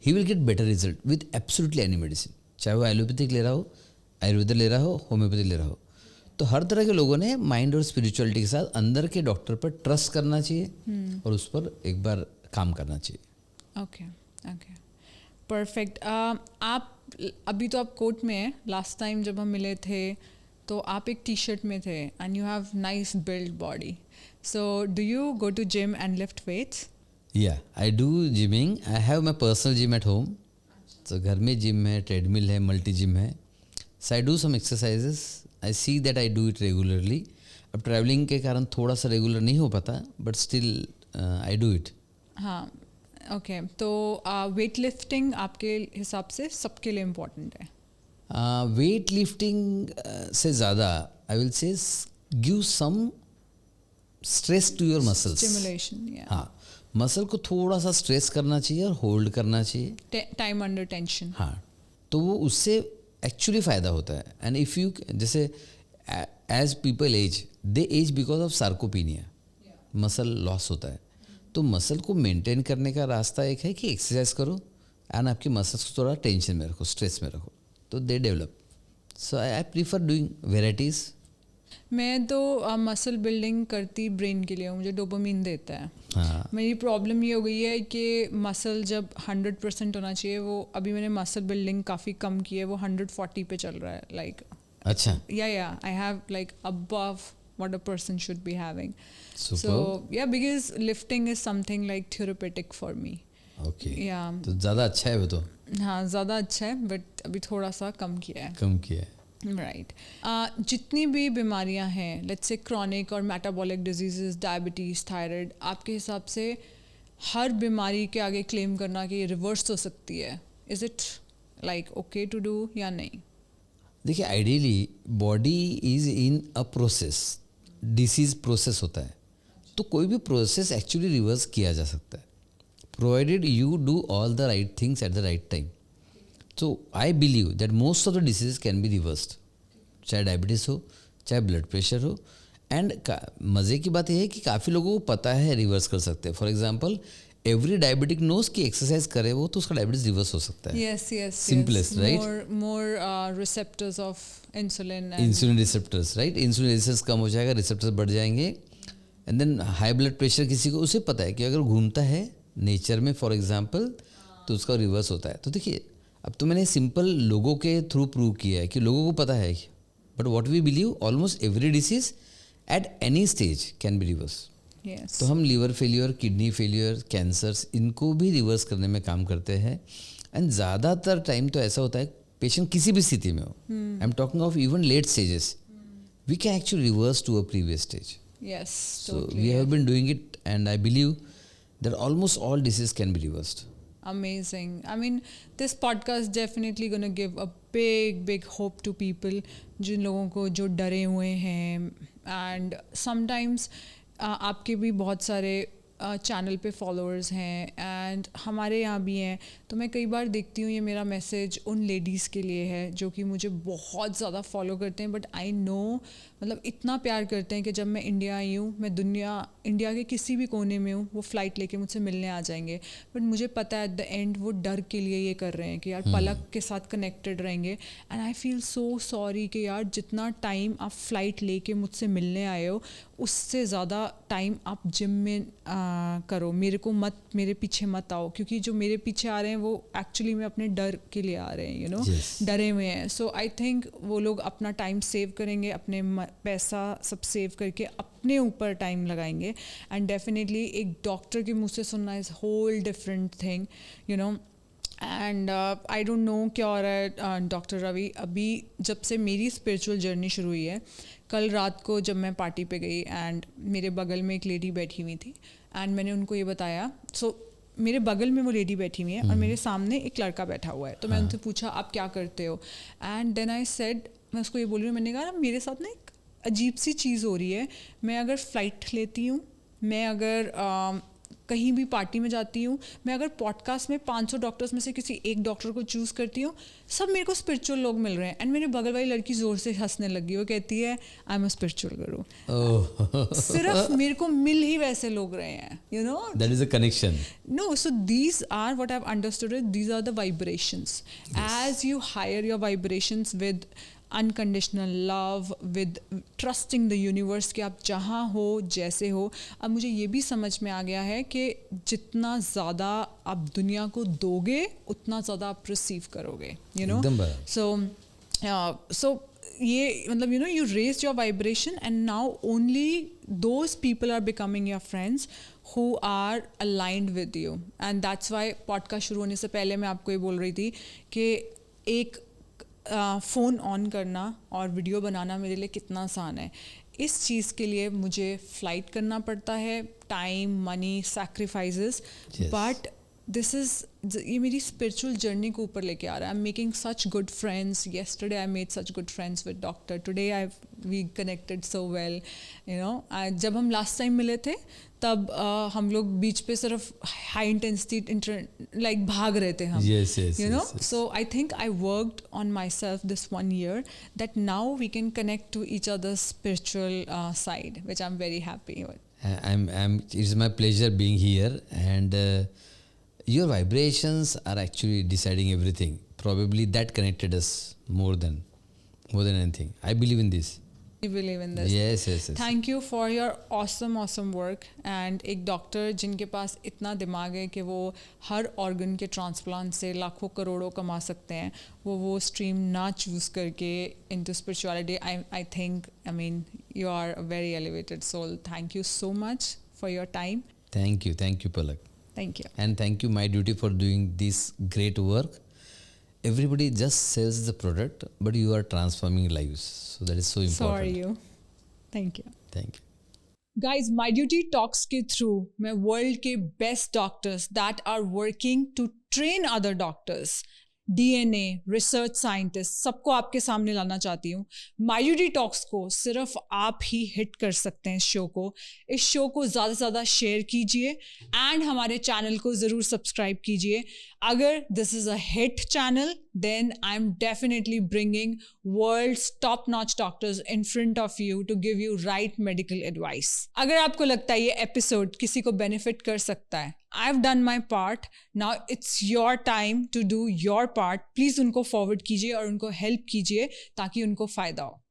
B: he will get better result with absolutely any medicine, चाहे वो एलोपैथिक ले रहा हो, आयुर्वेदिक ले रहा हो, होम्योपैथिक ले रहा हो। तो हर तरह के लोगों ने माइंड और स्पिरिचुअलिटी के साथ अंदर के डॉक्टर पर ट्रस्ट करना चाहिए और उस पर एक बार काम करना चाहिए।
A: Okay, okay, perfect. आप अभी तो आप कोट में हैं, लास्ट टाइम जब हम मिले थे तो आप एक टी शर्ट में थे and you have nice build body, so do you go to gym and lift weights?
B: Yeah I do gymming, I have my personal gym at home. तो घर में जिम है, ट्रेडमिल है, मल्टी जिम है, so I do some exercises, I see that I do it regularly. अब travelling के कारण थोड़ा सा रेगुलर नहीं हो पाता, but still I do it.
A: हाँ, ओके, तो वेट लिफ्टिंग आपके हिसाब से सबके लिए इम्पोर्टेंट है?
B: वेट लिफ्टिंग से ज़्यादा I will say give some stress to your muscles,
A: stimulation, या
B: हाँ, मसल को थोड़ा सा स्ट्रेस करना चाहिए और होल्ड करना चाहिए,
A: टाइम अंडर टेंशन।
B: हाँ, तो वो उससे एक्चुअली फ़ायदा होता है। एंड इफ़ यू जैसे as people age, they age because of sarcopenia, muscle loss होता है, तो मसल को मेंटेन करने का रास्ता एक है कि एक्सरसाइज करो एंड आपकी मसल्स को थोड़ा टेंशन में रखो, स्ट्रेस में रखो, तो they develop. So I prefer doing varieties.
A: मैं तो मसल बिल्डिंग करती ब्रेन के लिए हूँ, मुझे डोपामिन देता है।
B: हाँ,
A: मेरी प्रॉब्लम ये हो गई है कि मसल जब 100% होना चाहिए, वो अभी मैंने मसल बिल्डिंग काफ़ी कम की है, वो 140 पे चल रहा है, लाइक
B: अच्छा,
A: या I have like above what a person should be having.
B: Superb.
A: So yeah, because lifting is something like therapeutic for me.
B: Okay,
A: Yeah,
B: तो ज़्यादा अच्छा है वो तो,
A: हाँ ज़्यादा अच्छा है, बट अभी थोड़ा सा कम किया है।
B: कम किया है।
A: राइट, जितनी भी बीमारियां हैं, लेट्स से क्रॉनिक और मेटाबॉलिक डिजीजेस, डायबिटीज़, थायराइड, आपके हिसाब से हर बीमारी के आगे क्लेम करना कि ये रिवर्स हो सकती है, is it like okay to do या नहीं?
B: देखिए, ideally body is in a process, disease process होता है, तो कोई भी प्रोसेस एक्चुअली रिवर्स किया जा सकता है, provided you do all the right things at the right time. So I believe that most of the disease can be reversed, चाहे डायबिटीज़ हो, चाहे ब्लड प्रेशर हो। एंड मज़े की बात यह है कि काफ़ी लोगों को पता है रिवर्स कर सकते हैं। For example every diabetic knows कि एक्सरसाइज करे वो, तो उसका डायबिटीज रिवर्स हो सकता है।
A: Yes yes,
B: simplest, right?
A: More receptors of insulin,
B: insulin receptors, right? Insulin resistance कम हो जाएगा, रिसेप्टर्स बढ़ जाएंगे। And then high blood pressure किसी को, उसे पता है कि अगर घूमता है नेचर में फॉर एग्जाम्पल, तो उसका रिवर्स होता है। तो देखिए, अब तो मैंने सिंपल लोगों के थ्रू प्रूव किया है कि लोगों को पता है, but what we believe almost every disease at any stage can be reverse.
A: yes.
B: तो हम liver failure, kidney failure, cancers, इनको भी रिवर्स करने में काम करते हैं। एंड ज़्यादातर टाइम तो ऐसा होता है, पेशेंट किसी भी स्थिति में हो, I am talking of even late stages, we can actually reverse to a previous stage.
A: Yes,
B: So
A: totally.
B: we have been doing it, and I believe that almost all diseases can be reversed.
A: Amazing. I mean, this podcast definitely going to give a big hope to people जिन लोगों को जो डरे हुए हैं। And sometimes आपके भी बहुत सारे चैनल पे फॉलोअर्स हैं एंड हमारे यहाँ भी हैं, तो मैं कई बार देखती हूँ, ये मेरा मैसेज उन लेडीज़ के लिए है जो कि मुझे बहुत ज़्यादा फॉलो करते हैं, बट आई नो, मतलब इतना प्यार करते हैं कि जब मैं इंडिया आई हूँ, मैं इंडिया के किसी भी कोने में हूँ, वो फ़्लाइट लेके मुझसे मिलने आ जाएंगे, बट मुझे पता है एट द एंड वो डर के लिए ये कर रहे हैं कि यार पलक के साथ कनेक्टेड रहेंगे। And I feel so sorry कि यार जितना टाइम आप फ़्लाइट लेके मुझसे मिलने आए हो, उससे ज़्यादा टाइम आप जिम में करो, मेरे पीछे मत आओ, क्योंकि जो मेरे पीछे आ रहे हैं वो एक्चुअली में अपने डर के लिए आ रहे हैं,
B: Yes.
A: डरे हुए हैं. सो आई थिंक वो लोग अपना टाइम सेव करेंगे, अपने पैसा सब सेव करके अपने ऊपर टाइम लगाएंगे. एंड डेफिनेटली एक डॉक्टर के मुंह से सुनना is whole different thing, and I don't know क्या हो रहा है डॉक्टर रवि. अभी जब से मेरी स्पिरिचुअल जर्नी शुरू हुई है, कल रात को जब मैं पार्टी पे गई एंड मेरे बगल में एक लेडी बैठी हुई थी एंड मैंने उनको ये बताया. सो मेरे बगल में वो लेडी बैठी हुई है और मेरे सामने एक लड़का बैठा हुआ है. तो मैंने उनसे पूछा आप क्या करते हो, एंड देन आई सेड, मैं उसको ये बोल रही हूँ, मैंने कहा ना मेरे साथ ना एक अजीब सी चीज़ हो रही है. मैं अगर फ़्लाइट लेती हूँ, मैं अगर कहीं भी पार्टी में जाती हूँ, मैं अगर पॉडकास्ट में 500 डॉक्टर्स में से किसी एक डॉक्टर को चूज़ करती हूँ, सब मेरे को स्पिरिचुअल लोग मिल रहे हैं. एंड मेरे बगल वाली लड़की ज़ोर से हंसने लगी. वो कहती है आई एम अ स्पिरिचुअल गुरु. सिर्फ मेरे को मिल ही वैसे लोग रहे हैं,
B: That is a connection.
A: No, so these are what I've understood is these are the vibrations.
B: Yes.
A: As you higher your vibrations with unconditional love, with trusting the universe कि आप जहाँ हो जैसे हो. अब मुझे ये भी समझ में आ गया है कि जितना ज़्यादा आप दुनिया को दोगे उतना ज़्यादा आप रिसीव करोगे,
B: एकदम बराबर.
A: सो ये मतलब you raised your vibration and now only those people are becoming your friends who are aligned with you. And that's why podcast शुरू होने से पहले मैं आपको ये बोल रही थी कि एक फ़ोन ऑन करना और वीडियो बनाना मेरे लिए कितना आसान है. इस चीज़ के लिए मुझे फ़्लाइट करना पड़ता है, time, money, sacrifices, but this is ये मेरी स्पिरिचुअल जर्नी को ऊपर लेके आ रहा है. I am making such good friends. Yesterday I made such good friends with doctor. Today we connected so well. जब हम लास्ट टाइम मिले थे तब हम लोग बीच पे सिर्फ हाई इंटेंसिटी लाइक भाग रहे थे हम.
B: Yes.
A: So I think I worked on myself this 1 year that now we can connect to each other's spiritual side, which I'm very happy with.
B: It's my pleasure being here, and your vibrations are actually deciding everything. Probably that connected us more than anything. I believe in this.
A: You believe in this?
B: Yes.
A: Thank you for your awesome work. And एक doctor जिनके पास इतना दिमाग है कि वो हर organ के transplant से लाखों करोड़ों कमा सकते हैं, वो स्ट्रीम ना चूज़ करके into spirituality. I think, I mean, you are a very elevated soul. Thank you so much for your time.
B: Thank you, Palak.
A: Thank you.
B: And thank you, My Duty, for doing this great work. Everybody just sells the product, but you are transforming lives. So that is so important.
A: So are you. Thank you.
B: Thank you.
A: Guys, My Duty Talks के through मैं world के best doctors that are working to train other doctors, DNA, research scientist, सबको आपके सामने लाना चाहती हूँ. My duty talks को सिर्फ आप ही हिट कर सकते हैं. इस शो को ज़्यादा से ज़्यादा शेयर कीजिए एंड हमारे चैनल को ज़रूर सब्सक्राइब कीजिए. अगर this is a hit channel, then I'm definitely bringing world's top-notch doctors in front of you to give you right medical advice. अगर आपको लगता है ये एपिसोड किसी को बेनिफिट कर सकता है, I've done my part. Now it's your time to do your part. Please उनको फॉरवर्ड कीजिए और उनको हेल्प कीजिए ताकि उनको फ़ायदा हो.